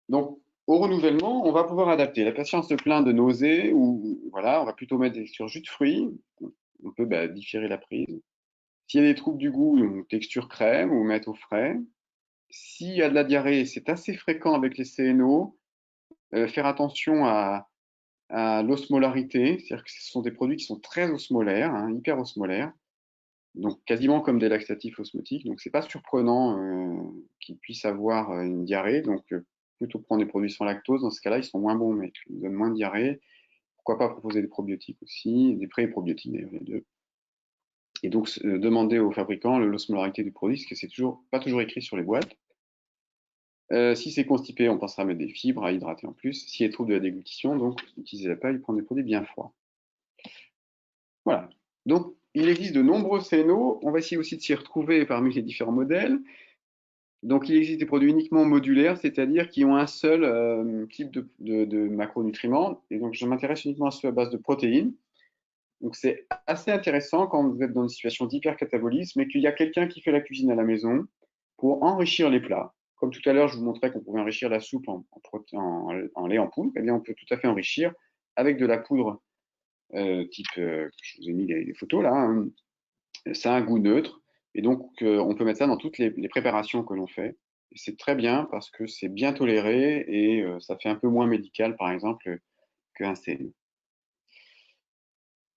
Speaker 2: Donc, au renouvellement, on va pouvoir adapter. La patiente se plaint de nausées ou voilà, on va plutôt mettre sur jus de fruits. On peut différer la prise. S'il y a des troubles du goût, on texture crème ou mettre au frais. S'il y a de la diarrhée, c'est assez fréquent avec les CNO. Faire attention à l'osmolarité, c'est-à-dire que ce sont des produits qui sont très osmolaires, hein, hyper osmolaires, donc quasiment comme des laxatifs osmotiques. Donc c'est pas surprenant qu'ils puissent avoir une diarrhée. Donc plutôt prendre des produits sans lactose. Dans ce cas-là, ils sont moins bons, mais ils donnent moins de diarrhée. Pourquoi pas proposer des probiotiques aussi, des pré-probiotiques d'ailleurs les deux. Et donc demander aux fabricants l'osmolarité du produit, parce que c'est pas toujours écrit sur les boîtes. Si c'est constipé, on pensera à mettre des fibres à hydrater en plus. S'il y a trouble de la déglutition, donc n'utilisez pas, il prend des produits bien froids. Voilà. Donc, il existe de nombreux CNO. On va essayer aussi de s'y retrouver parmi les différents modèles. Donc, il existe des produits uniquement modulaires, c'est-à-dire qui ont un seul type de macronutriments. Et donc, je m'intéresse uniquement à ceux à base de protéines. Donc, c'est assez intéressant quand vous êtes dans une situation d'hypercatabolisme et qu'il y a quelqu'un qui fait la cuisine à la maison pour enrichir les plats. Comme tout à l'heure, je vous montrais qu'on pouvait enrichir la soupe en lait en poudre. Eh bien, on peut tout à fait enrichir avec de la poudre je vous ai mis les photos là, hein. Ça a un goût neutre et donc on peut mettre ça dans toutes les préparations que l'on fait. Et c'est très bien parce que c'est bien toléré et ça fait un peu moins médical par exemple qu'un CN.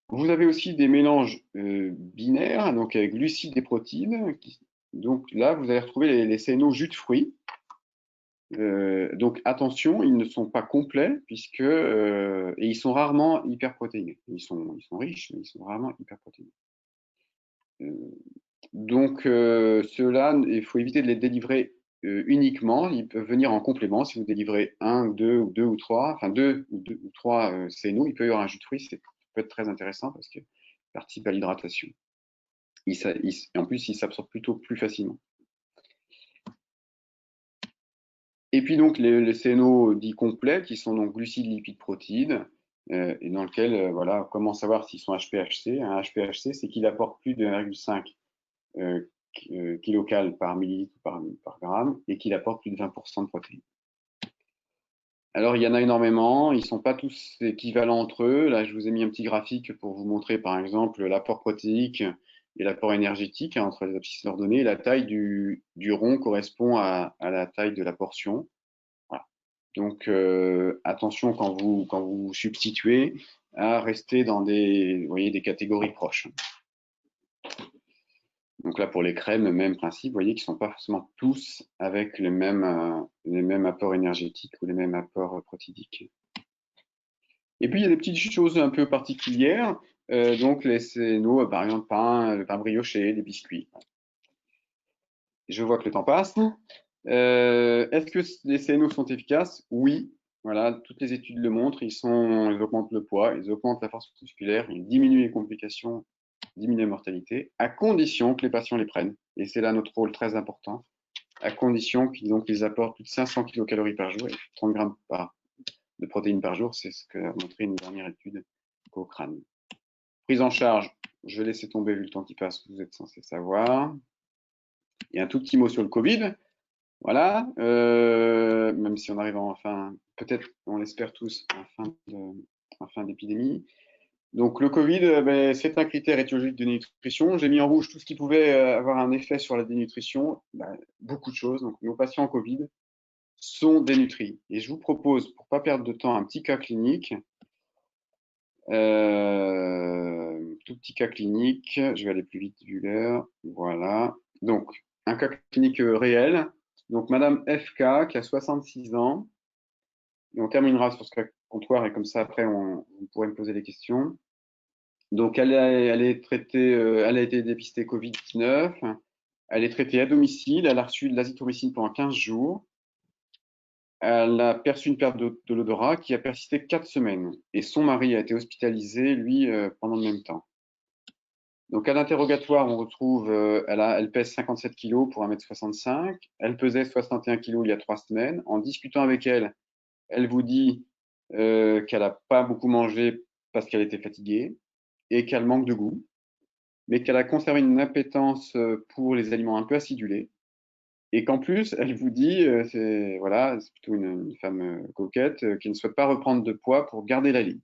Speaker 2: Vous avez aussi des mélanges binaires, donc avec glucides et protéines. Donc là, vous allez retrouver les CNO jus de fruits. Donc attention, ils ne sont pas complets et ils sont rarement hyperprotéinés. Ils sont riches, mais ils sont rarement hyperprotéinés. Donc ceux-là, il faut éviter de les délivrer uniquement. Ils peuvent venir en complément. Si vous délivrez un, deux ou trois, enfin deux ou trois CNO, il peut y avoir un jus de fruits. Ça peut être très intéressant parce qu'il participe à l'hydratation. En plus, il s'absorbe plutôt plus facilement. Et puis donc les CNO dits complets, qui sont donc glucides, lipides, protéines, et dans lequel, voilà, comment savoir s'ils sont HPHC. Un HPHC, c'est qu'il apporte plus de 1,5 kilocal par millilitre ou par gramme et qu'il apporte plus de 20% de protéines. Alors, il y en a énormément, ils ne sont pas tous équivalents entre eux. Là, je vous ai mis un petit graphique pour vous montrer, par exemple, l'apport protéique et l'apport énergétique entre les abscisses ordonnées. La taille du rond correspond à la taille de la portion. Voilà. Donc, attention quand vous substituez à rester dans des catégories proches. Donc là, pour les crèmes, même principe, vous voyez qu'ils ne sont pas forcément tous avec les mêmes apports énergétiques ou les mêmes apports protidiques. Et puis, il y a des petites choses un peu particulières. Donc, les CNO, par exemple, le pain brioché, les biscuits. Je vois que le temps passe. Est-ce que les CNO sont efficaces? Oui. Voilà, toutes les études le montrent. Ils augmentent le poids, ils augmentent la force musculaire, ils diminuent les complications, diminuent la mortalité, à condition que les patients les prennent. Et c'est là notre rôle très important, à condition qu'ils apportent plus de 500 kcal par jour et 30 grammes de protéines par jour. C'est ce qu'a montré une dernière étude Cochrane. Prise en charge, je vais laisser tomber vu le temps qui passe, vous êtes censé savoir. Et un tout petit mot sur le Covid. Voilà, même si on arrive peut-être, on l'espère tous, en fin d'épidémie. Donc le Covid, c'est un critère étiologique de nutrition. J'ai mis en rouge tout ce qui pouvait avoir un effet sur la dénutrition, beaucoup de choses. Donc nos patients Covid sont dénutris. Et je vous propose, pour ne pas perdre de temps, un petit cas clinique. Tout petit cas clinique, je vais aller plus vite vu l'heure. Voilà. Donc, un cas clinique réel. Donc, Madame FK, qui a 66 ans, Et on terminera sur ce cas comptoir et comme ça, après, on pourrait me poser des questions. Donc, elle est traitée, elle a été dépistée Covid-19. Elle est traitée à domicile. Elle a reçu de l'azithromycine pendant 15 jours. Elle a perçu une perte de l'odorat qui a persisté 4 semaines. Et son mari a été hospitalisé, lui, pendant le même temps. Donc, à l'interrogatoire, on retrouve, elle pèse 57 kg pour 1,65 m. Elle pesait 61 kg il y a 3 semaines. En discutant avec elle, elle vous dit qu'elle n'a pas beaucoup mangé parce qu'elle était fatiguée et qu'elle manque de goût, mais qu'elle a conservé une appétence pour les aliments un peu acidulés. Et qu'en plus, elle vous dit, voilà, c'est plutôt une femme coquette, qui ne souhaite pas reprendre de poids pour garder la ligne.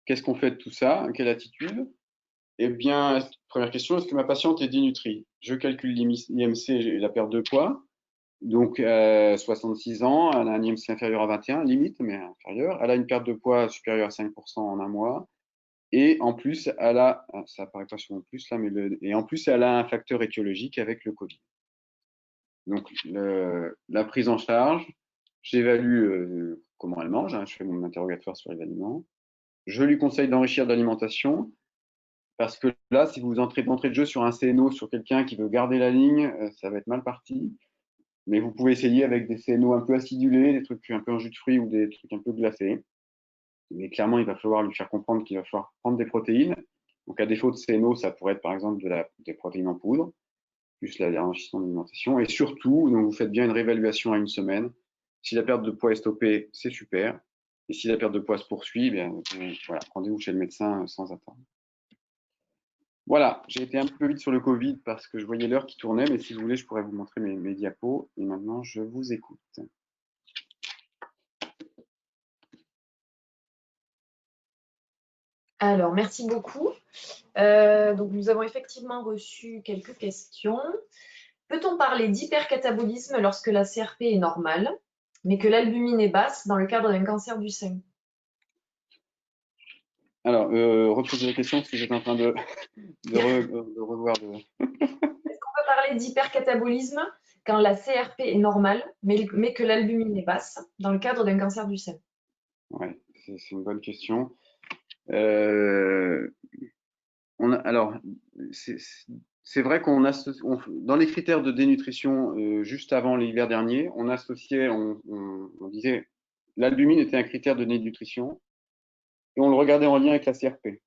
Speaker 2: Qu'est-ce qu'on fait de tout ça? Quelle attitude? Eh bien, première question, est-ce que ma patiente est dénutrie? Je calcule l'IMC et la perte de poids. Donc, 66 ans, elle a un IMC inférieur à 21, limite, mais inférieur. Elle a une perte de poids supérieure à 5% en un mois. Et en plus, elle a, ça apparaît pas sur mon plus là, mais et en plus, elle a un facteur étiologique avec le Covid. Donc, la prise en charge, j'évalue comment elle mange, hein, je fais mon interrogatoire sur les aliments. Je lui conseille d'enrichir de l'alimentation, parce que là, si vous entrez d'entrée de jeu sur un CNO, sur quelqu'un qui veut garder la ligne, ça va être mal parti. Mais vous pouvez essayer avec des CNO un peu acidulés, des trucs un peu en jus de fruits ou des trucs un peu glacés. Mais clairement, il va falloir lui faire comprendre qu'il va falloir prendre des protéines. Donc, à défaut de CNO, ça pourrait être par exemple des protéines en poudre, plus l'enrichissement d'alimentation. Et surtout, donc, vous faites bien une réévaluation à une semaine. Si la perte de poids est stoppée, c'est super. Et si la perte de poids se poursuit, eh bien, voilà, rendez-vous chez le médecin sans attendre. Voilà, j'ai été un peu vite sur le Covid parce que je voyais l'heure qui tournait, mais si vous voulez, je pourrais vous montrer mes diapos. Et maintenant, je vous écoute.
Speaker 1: Alors, merci beaucoup. Donc, nous avons effectivement reçu quelques questions. Peut-on parler d'hypercatabolisme lorsque la CRP est normale, mais que l'albumine est basse dans le cadre d'un cancer du sein?
Speaker 2: Alors, reposez la question parce que j'étais en train de revoir le.
Speaker 1: Est-ce qu'on peut parler d'hypercatabolisme quand la CRP est normale, mais que l'albumine est basse dans le cadre d'un cancer du sein?
Speaker 2: Ouais, c'est une bonne question. Alors, c'est vrai qu'on a dans les critères de dénutrition juste avant l'hiver dernier, on associait, on disait l'albumine était un critère de dénutrition et on le regardait en lien avec la CRP.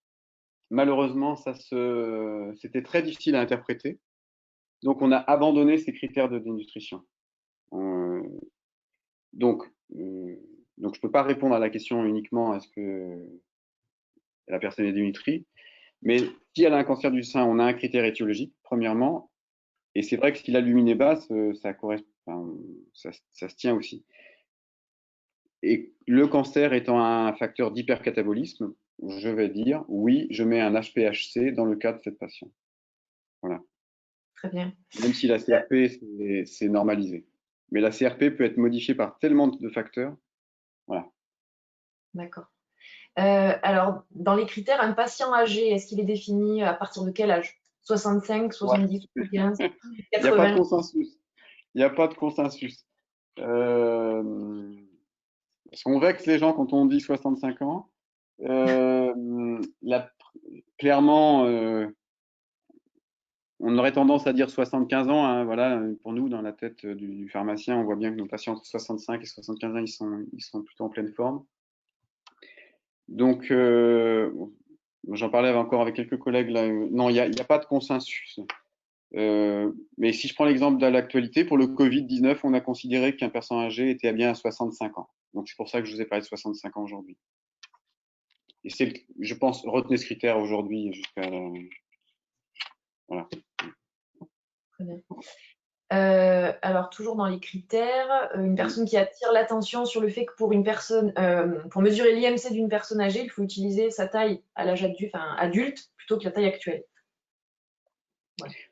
Speaker 2: Malheureusement, c'était très difficile à interpréter, donc on a abandonné ces critères de dénutrition. Donc, donc je peux pas répondre à la question uniquement est-ce que la personne est dénutrie, mais si elle a un cancer du sein, on a un critère étiologique, premièrement, et c'est vrai que si l'albumine est basse, ça correspond, enfin, ça se tient aussi. Et le cancer étant un facteur d'hypercatabolisme, je vais dire oui, je mets un HPHC dans le cas de cette patiente. Voilà.
Speaker 1: Très bien.
Speaker 2: Même si la CRP, c'est normalisé. Mais la CRP peut être modifiée par tellement de facteurs. Voilà.
Speaker 1: D'accord. Alors, dans les critères, un patient âgé, est-ce qu'il est défini à partir de quel âge? 65,
Speaker 2: Ouais.
Speaker 1: 70, 75,
Speaker 2: Il n'y a pas de
Speaker 1: 80?
Speaker 2: consensus. Il n'y a pas de consensus. Parce qu'on vexe les gens quand on dit 65 ans. La, clairement, on aurait tendance à dire 75 ans. Hein, voilà, pour nous, dans la tête du pharmacien, on voit bien que nos patients entre 65 et 75 ans, ils sont plutôt en pleine forme. Donc, j'en parlais encore avec quelques collègues là. Non, il n'y a pas de consensus. Mais si je prends l'exemple de l'actualité, pour le Covid-19, on a considéré qu'un personne âgé était bien à 65 ans. Donc, c'est pour ça que je vous ai parlé de 65 ans aujourd'hui. Et c'est, je pense, retenez ce critère aujourd'hui jusqu'à la. Voilà.
Speaker 1: Très bien. Alors, toujours dans les critères, une personne qui attire l'attention sur le fait que pour une personne, pour mesurer l'IMC d'une personne âgée, il faut utiliser sa taille à l'âge adulte plutôt que la taille actuelle.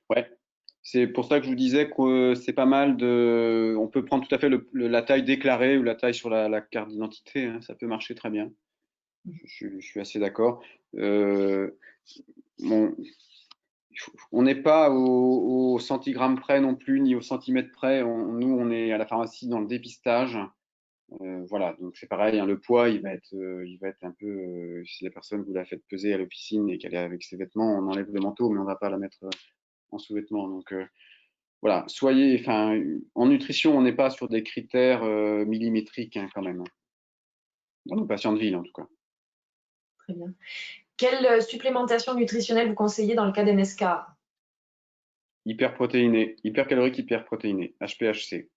Speaker 2: Ouais. C'est pour ça que je vous disais que c'est pas mal de. On peut prendre tout à fait la taille déclarée ou la taille sur la carte d'identité. Hein, ça peut marcher très bien. Je suis assez d'accord. Bon, on n'est pas au centigramme près non plus, ni au centimètre près. Nous, on est à la pharmacie dans le dépistage. Voilà, donc c'est pareil, hein, le poids, il va être un peu, si la personne vous la faites peser à l'officine et qu'elle est avec ses vêtements, on enlève le manteau, mais on va pas la mettre en sous-vêtements. Donc voilà, enfin, en nutrition, on n'est pas sur des critères millimétriques hein, quand même, hein. Dans nos patients de ville en tout cas.
Speaker 1: Très bien. Quelle supplémentation nutritionnelle vous conseillez dans le cas d'MSK?
Speaker 2: Hyperprotéiné, hypercalorique, hyperprotéiné, HPHC.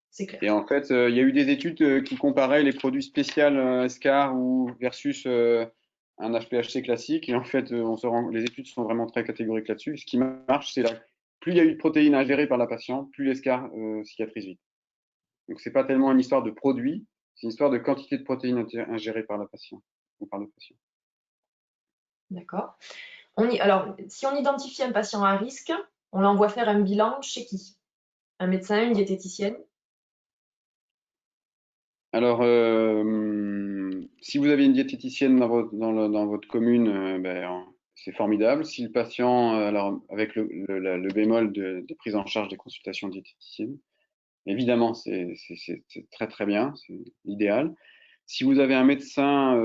Speaker 1: C'est clair.
Speaker 2: Et en fait, il y a eu des études qui comparaient les produits spéciaux SCAR ou versus un HPHC classique. Et en fait, les études sont vraiment très catégoriques là-dessus. Ce qui marche, c'est plus il y a eu de protéines ingérées par la patiente, plus les SCAR cicatrisent vite. Donc, c'est pas tellement une histoire de produit, c'est une histoire de quantité de protéines ingérées par la patiente ou par le patient.
Speaker 1: D'accord. Alors, si on identifie un patient à risque, on l'envoie faire un bilan chez qui? Un médecin, une diététicienne?
Speaker 2: Alors, si vous avez une diététicienne dans votre commune, c'est formidable. Si le patient, alors avec le bémol des prises en charge des consultations diététiciennes, évidemment, c'est très très bien, c'est idéal. Si vous avez un médecin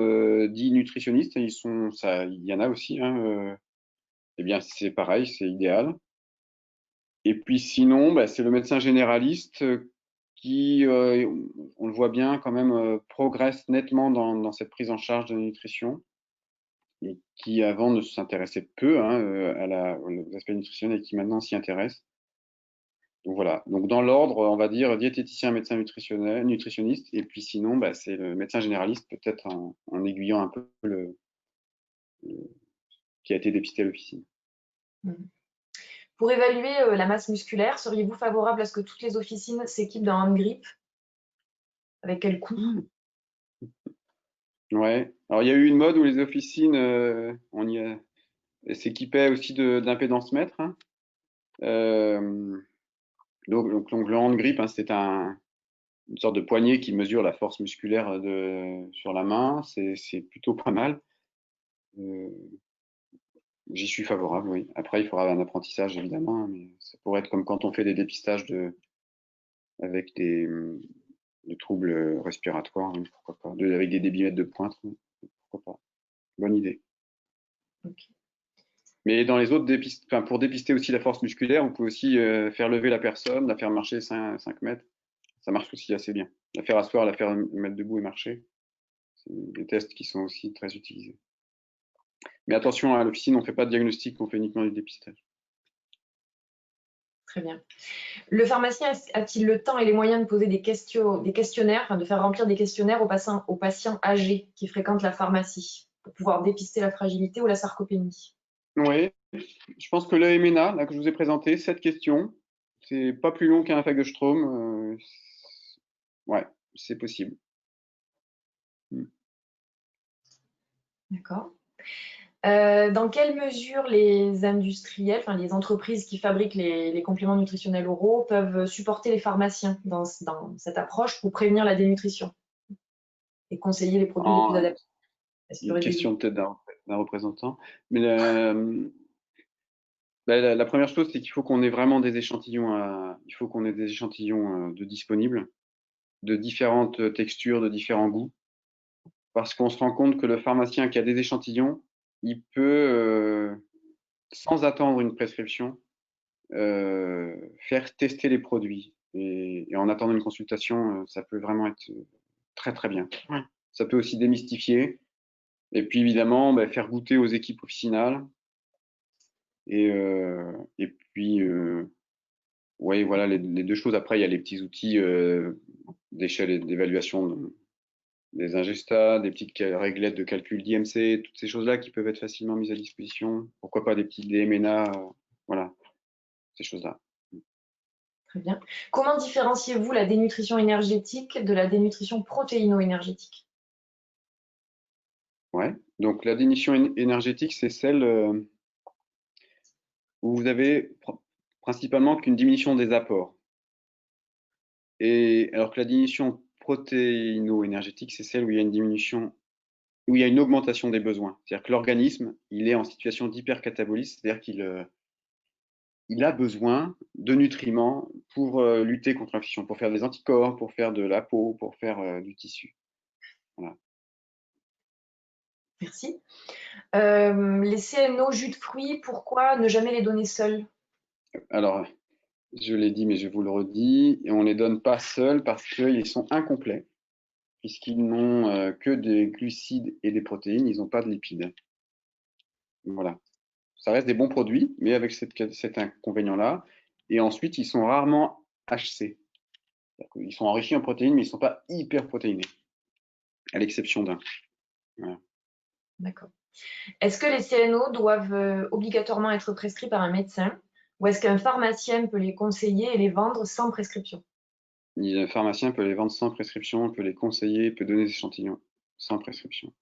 Speaker 2: dit nutritionniste, il y en a aussi, hein, eh bien c'est pareil, c'est idéal. Et puis sinon, c'est le médecin généraliste qui, on le voit bien quand même, progresse nettement dans cette prise en charge de la nutrition et qui avant ne s'intéressait peu hein, aux aspects nutritionnels et qui maintenant s'y intéresse. Donc voilà. Donc dans l'ordre, on va dire diététicien, médecin nutritionniste, et puis sinon, c'est le médecin généraliste, peut-être en aiguillant un peu qui a été dépisté à l'officine.
Speaker 1: Mhm. Pour évaluer la masse musculaire, seriez-vous favorable à ce que toutes les officines s'équipent d'un hand grip? Avec quel coût?
Speaker 2: Ouais. Alors il y a eu une mode où les officines, s'équipaient aussi d'impédance mètre, hein. Euh, donc le hand grip, hein, c'est une sorte de poignet qui mesure la force musculaire sur la main. C'est plutôt pas mal. Euh, J'y suis favorable, oui. Après, il faudra un apprentissage, évidemment, hein, mais ça pourrait être comme quand on fait des dépistages avec des troubles respiratoires, oui, pourquoi pas. Avec des débitmètres de pointe, oui, pourquoi pas. Bonne idée.
Speaker 1: Ok.
Speaker 2: Mais dans les autres enfin, pour dépister aussi la force musculaire, on peut aussi faire lever la personne, la faire marcher 5 mètres. Ça marche aussi assez bien. La faire asseoir, la faire mettre debout et marcher. C'est des tests qui sont aussi très utilisés. Mais attention, à l'officine, on ne fait pas de diagnostic, on fait uniquement du dépistage.
Speaker 1: Très bien. Le pharmacien a-t-il le temps et les moyens de poser des questionnaires, enfin, de faire remplir des questionnaires aux patients âgés qui fréquentent la pharmacie pour pouvoir dépister la fragilité ou la sarcopénie?
Speaker 2: Oui, je pense que le MNA, là, que je vous ai présenté, cette question, c'est pas plus long qu'un de Strom. Ouais, c'est possible.
Speaker 1: D'accord. Dans quelle mesure les industriels, enfin les entreprises qui fabriquent les compléments nutritionnels oraux peuvent supporter les pharmaciens dans cette approche pour prévenir la dénutrition et conseiller les produits les plus
Speaker 2: En,
Speaker 1: adaptés? Est-ce qu'il y
Speaker 2: une
Speaker 1: aurait des...
Speaker 2: question peut-être d'un représentant. Mais la première chose, c'est qu'il faut qu'on ait vraiment des échantillons il faut qu'on ait des échantillons de disponibles, de différentes textures, de différents goûts, parce qu'on se rend compte que le pharmacien qui a des échantillons, il peut, sans attendre une prescription, faire tester les produits. Et en attendant une consultation, ça peut vraiment être très très bien. Ouais. Ça peut aussi démystifier. Et puis évidemment, faire goûter aux équipes officinales. Et puis, ouais, voilà les deux choses. Après, il y a les petits outils d'échelle et d'évaluation des ingestats, des petites réglettes de calcul d'IMC, toutes ces choses-là qui peuvent être facilement mises à disposition. Pourquoi pas des petits DMNA, voilà, ces choses-là.
Speaker 1: Très bien. Comment différenciez-vous la dénutrition énergétique de la dénutrition protéino-énergétique?
Speaker 2: Ouais. Donc la dénutrition énergétique, c'est celle où vous avez principalement qu'une diminution des apports. Et alors que la diminution protéino-énergétique, c'est celle où il y a une diminution, où il y a une augmentation des besoins. C'est-à-dire que l'organisme, il est en situation d'hypercatabolisme, c'est-à-dire il a besoin de nutriments pour lutter contre l'infection, pour faire des anticorps, pour faire de la peau, pour faire du tissu. Voilà.
Speaker 1: Merci. Les CNO jus de fruits, pourquoi ne jamais les donner seuls?
Speaker 2: Alors, je l'ai dit, mais je vous le redis, et on ne les donne pas seuls parce qu'ils sont incomplets, puisqu'ils n'ont que des glucides et des protéines, ils n'ont pas de lipides. Voilà. Ça reste des bons produits, mais avec cet inconvénient-là. Et ensuite, ils sont rarement HC. Ils sont enrichis en protéines, mais ils ne sont pas hyper protéinés, à l'exception d'un. Voilà.
Speaker 1: D'accord. Est-ce que les CNO doivent obligatoirement être prescrits par un médecin ou est-ce qu'un pharmacien peut les conseiller et les vendre sans prescription?
Speaker 2: Le pharmacien peut les vendre sans prescription, peut les conseiller, peut donner des échantillons sans prescription.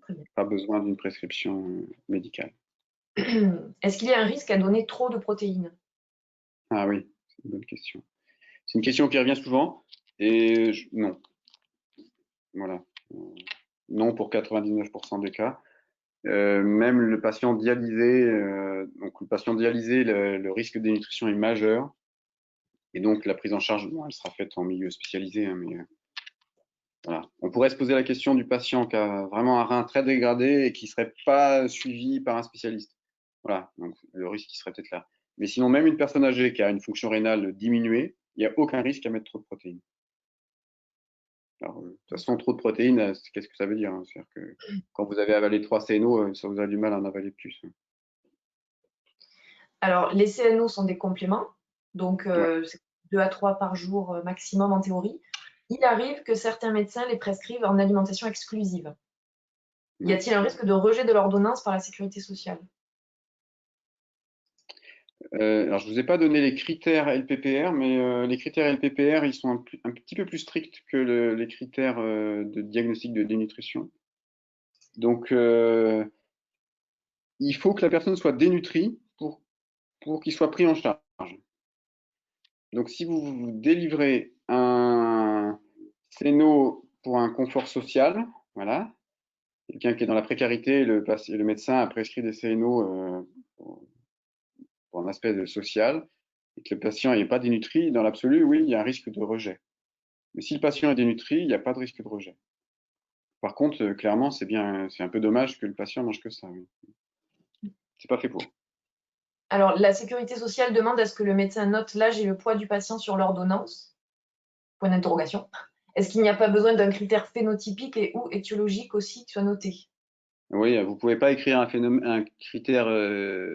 Speaker 1: Très bien.
Speaker 2: Pas besoin d'une prescription médicale.
Speaker 1: Est-ce qu'il y a un risque à donner trop de protéines?
Speaker 2: Ah oui, c'est une bonne question. C'est une question qui revient souvent et non. Voilà. Non pour 99% des cas. Même le patient dialysé, le risque de dénutrition est majeur. Et donc, la prise en charge, bon, elle sera faite en milieu spécialisé, hein, mais voilà. On pourrait se poser la question du patient qui a vraiment un rein très dégradé et qui ne serait pas suivi par un spécialiste. Voilà, donc le risque qui serait peut-être là. Mais sinon, même une personne âgée qui a une fonction rénale diminuée, il n'y a aucun risque à mettre trop de protéines. Alors, de toute façon, trop de protéines, qu'est-ce que ça veut dire, hein? C'est-à-dire que quand vous avez avalé 3 CNO, ça vous a du mal à en avaler plus.
Speaker 1: Alors, les CNO sont des compléments, donc
Speaker 2: Ouais.
Speaker 1: c'est 2 à 3 par jour maximum en théorie. Il arrive que certains médecins les prescrivent en alimentation exclusive. Y
Speaker 2: Ouais.
Speaker 1: a-t-il un risque de rejet de l'ordonnance par la sécurité sociale?
Speaker 2: Alors, je ne vous ai pas donné les critères LPPR, mais les critères LPPR, ils sont un petit peu plus stricts que les critères de diagnostic de dénutrition. Donc, il faut que la personne soit dénutrie pour qu'il soit pris en charge. Donc, si vous délivrez un CNO pour un confort social, voilà, quelqu'un qui est dans la précarité, le médecin a prescrit des CNO pour un aspect social, et que le patient n'est pas dénutri, dans l'absolu, oui, il y a un risque de rejet. Mais si le patient est dénutri, il n'y a pas de risque de rejet. Par contre, clairement, c'est un peu dommage que le patient mange que ça. Oui. C'est pas fait pour.
Speaker 1: Alors, la sécurité sociale demande à ce que le médecin note l'âge et le poids du patient sur l'ordonnance. Point d'interrogation. Est-ce qu'il n'y a pas besoin d'un critère phénotypique et ou étiologique aussi qui soit noté?
Speaker 2: Oui, vous pouvez pas écrire un critère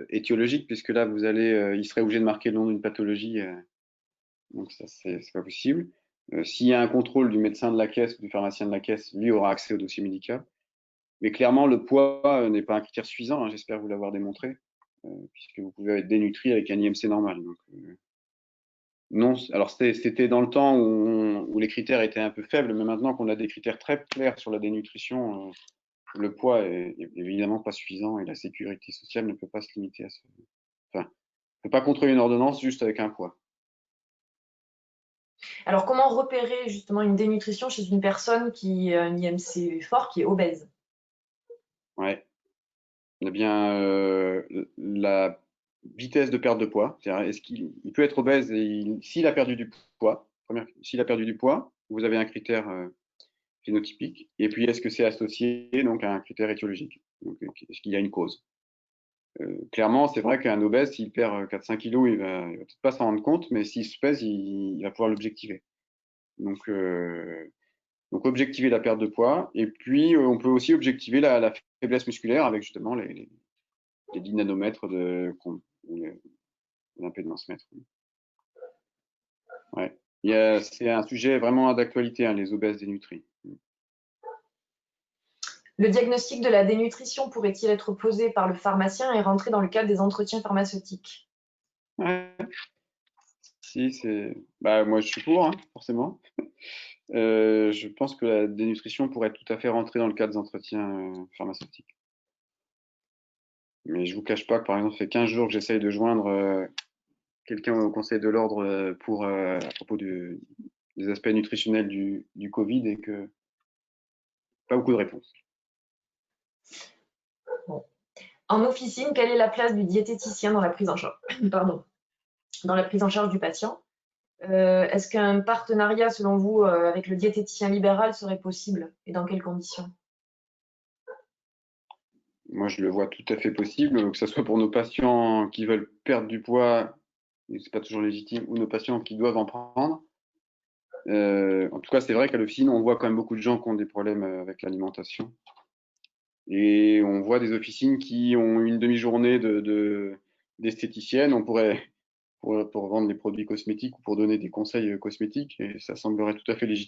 Speaker 2: étiologique puisque là, il serait obligé de marquer le nom d'une pathologie. Donc ça, c'est pas possible. S'il y a un contrôle du médecin de la caisse ou du pharmacien de la caisse, lui aura accès au dossier médical. Mais clairement, le poids n'est pas un critère suffisant, hein, j'espère vous l'avoir démontré, puisque vous pouvez être dénutri avec un IMC normal. Donc, non, alors c'était dans le temps où les critères étaient un peu faibles, mais maintenant qu'on a des critères très clairs sur la dénutrition, le poids est évidemment pas suffisant et la sécurité sociale ne peut pas se limiter à ça. Enfin, ne peut pas contrôler une ordonnance juste avec un poids.
Speaker 1: Alors, comment repérer justement une dénutrition chez une personne qui a un IMC fort, qui est obèse?
Speaker 2: Ouais. Eh bien, la vitesse de perte de poids, c'est-à-dire est-ce qu'il peut être obèse et s'il a perdu du poids, s'il a perdu du poids, vous avez un critère phénotypique, et puis est-ce que c'est associé donc à un critère étiologique, donc est-ce qu'il y a une cause. Clairement, c'est vrai qu'un obèse, s'il perd 4-5 kilos, il va peut-être pas s'en rendre compte, mais s'il se pèse, il va pouvoir l'objectiver. Donc objectiver la perte de poids, et puis on peut aussi objectiver la faiblesse musculaire avec justement les 10 nanomètres d'impédance mètre. Ouais. C'est un sujet vraiment d'actualité, hein, les obèses dénutris.
Speaker 1: Le diagnostic de la dénutrition pourrait-il être posé par le pharmacien et rentrer dans le cadre des entretiens pharmaceutiques?
Speaker 2: Ouais. Si, bah, moi je suis pour, hein, forcément. Je pense que la dénutrition pourrait tout à fait rentrer dans le cadre des entretiens pharmaceutiques. Mais je vous cache pas que par exemple, ça fait 15 jours que j'essaye de joindre quelqu'un au Conseil de l'ordre à propos des aspects nutritionnels du Covid et que pas beaucoup de réponses.
Speaker 1: Bon. En officine, quelle est la place du diététicien dans la prise en charge, pardon, dans la prise en charge du patient? Est-ce qu'un partenariat, selon vous, avec le diététicien libéral serait possible et dans quelles conditions?
Speaker 2: Moi, je le vois tout à fait possible, que ce soit pour nos patients qui veulent perdre du poids, et c'est pas toujours légitime, ou nos patients qui doivent en prendre. En tout cas, c'est vrai qu'à l'officine, on voit quand même beaucoup de gens qui ont des problèmes avec l'alimentation. Et on voit des officines qui ont une demi-journée d'esthéticienne. On pourrait, pour vendre des produits cosmétiques ou pour donner des conseils cosmétiques, et ça semblerait tout à fait légitime.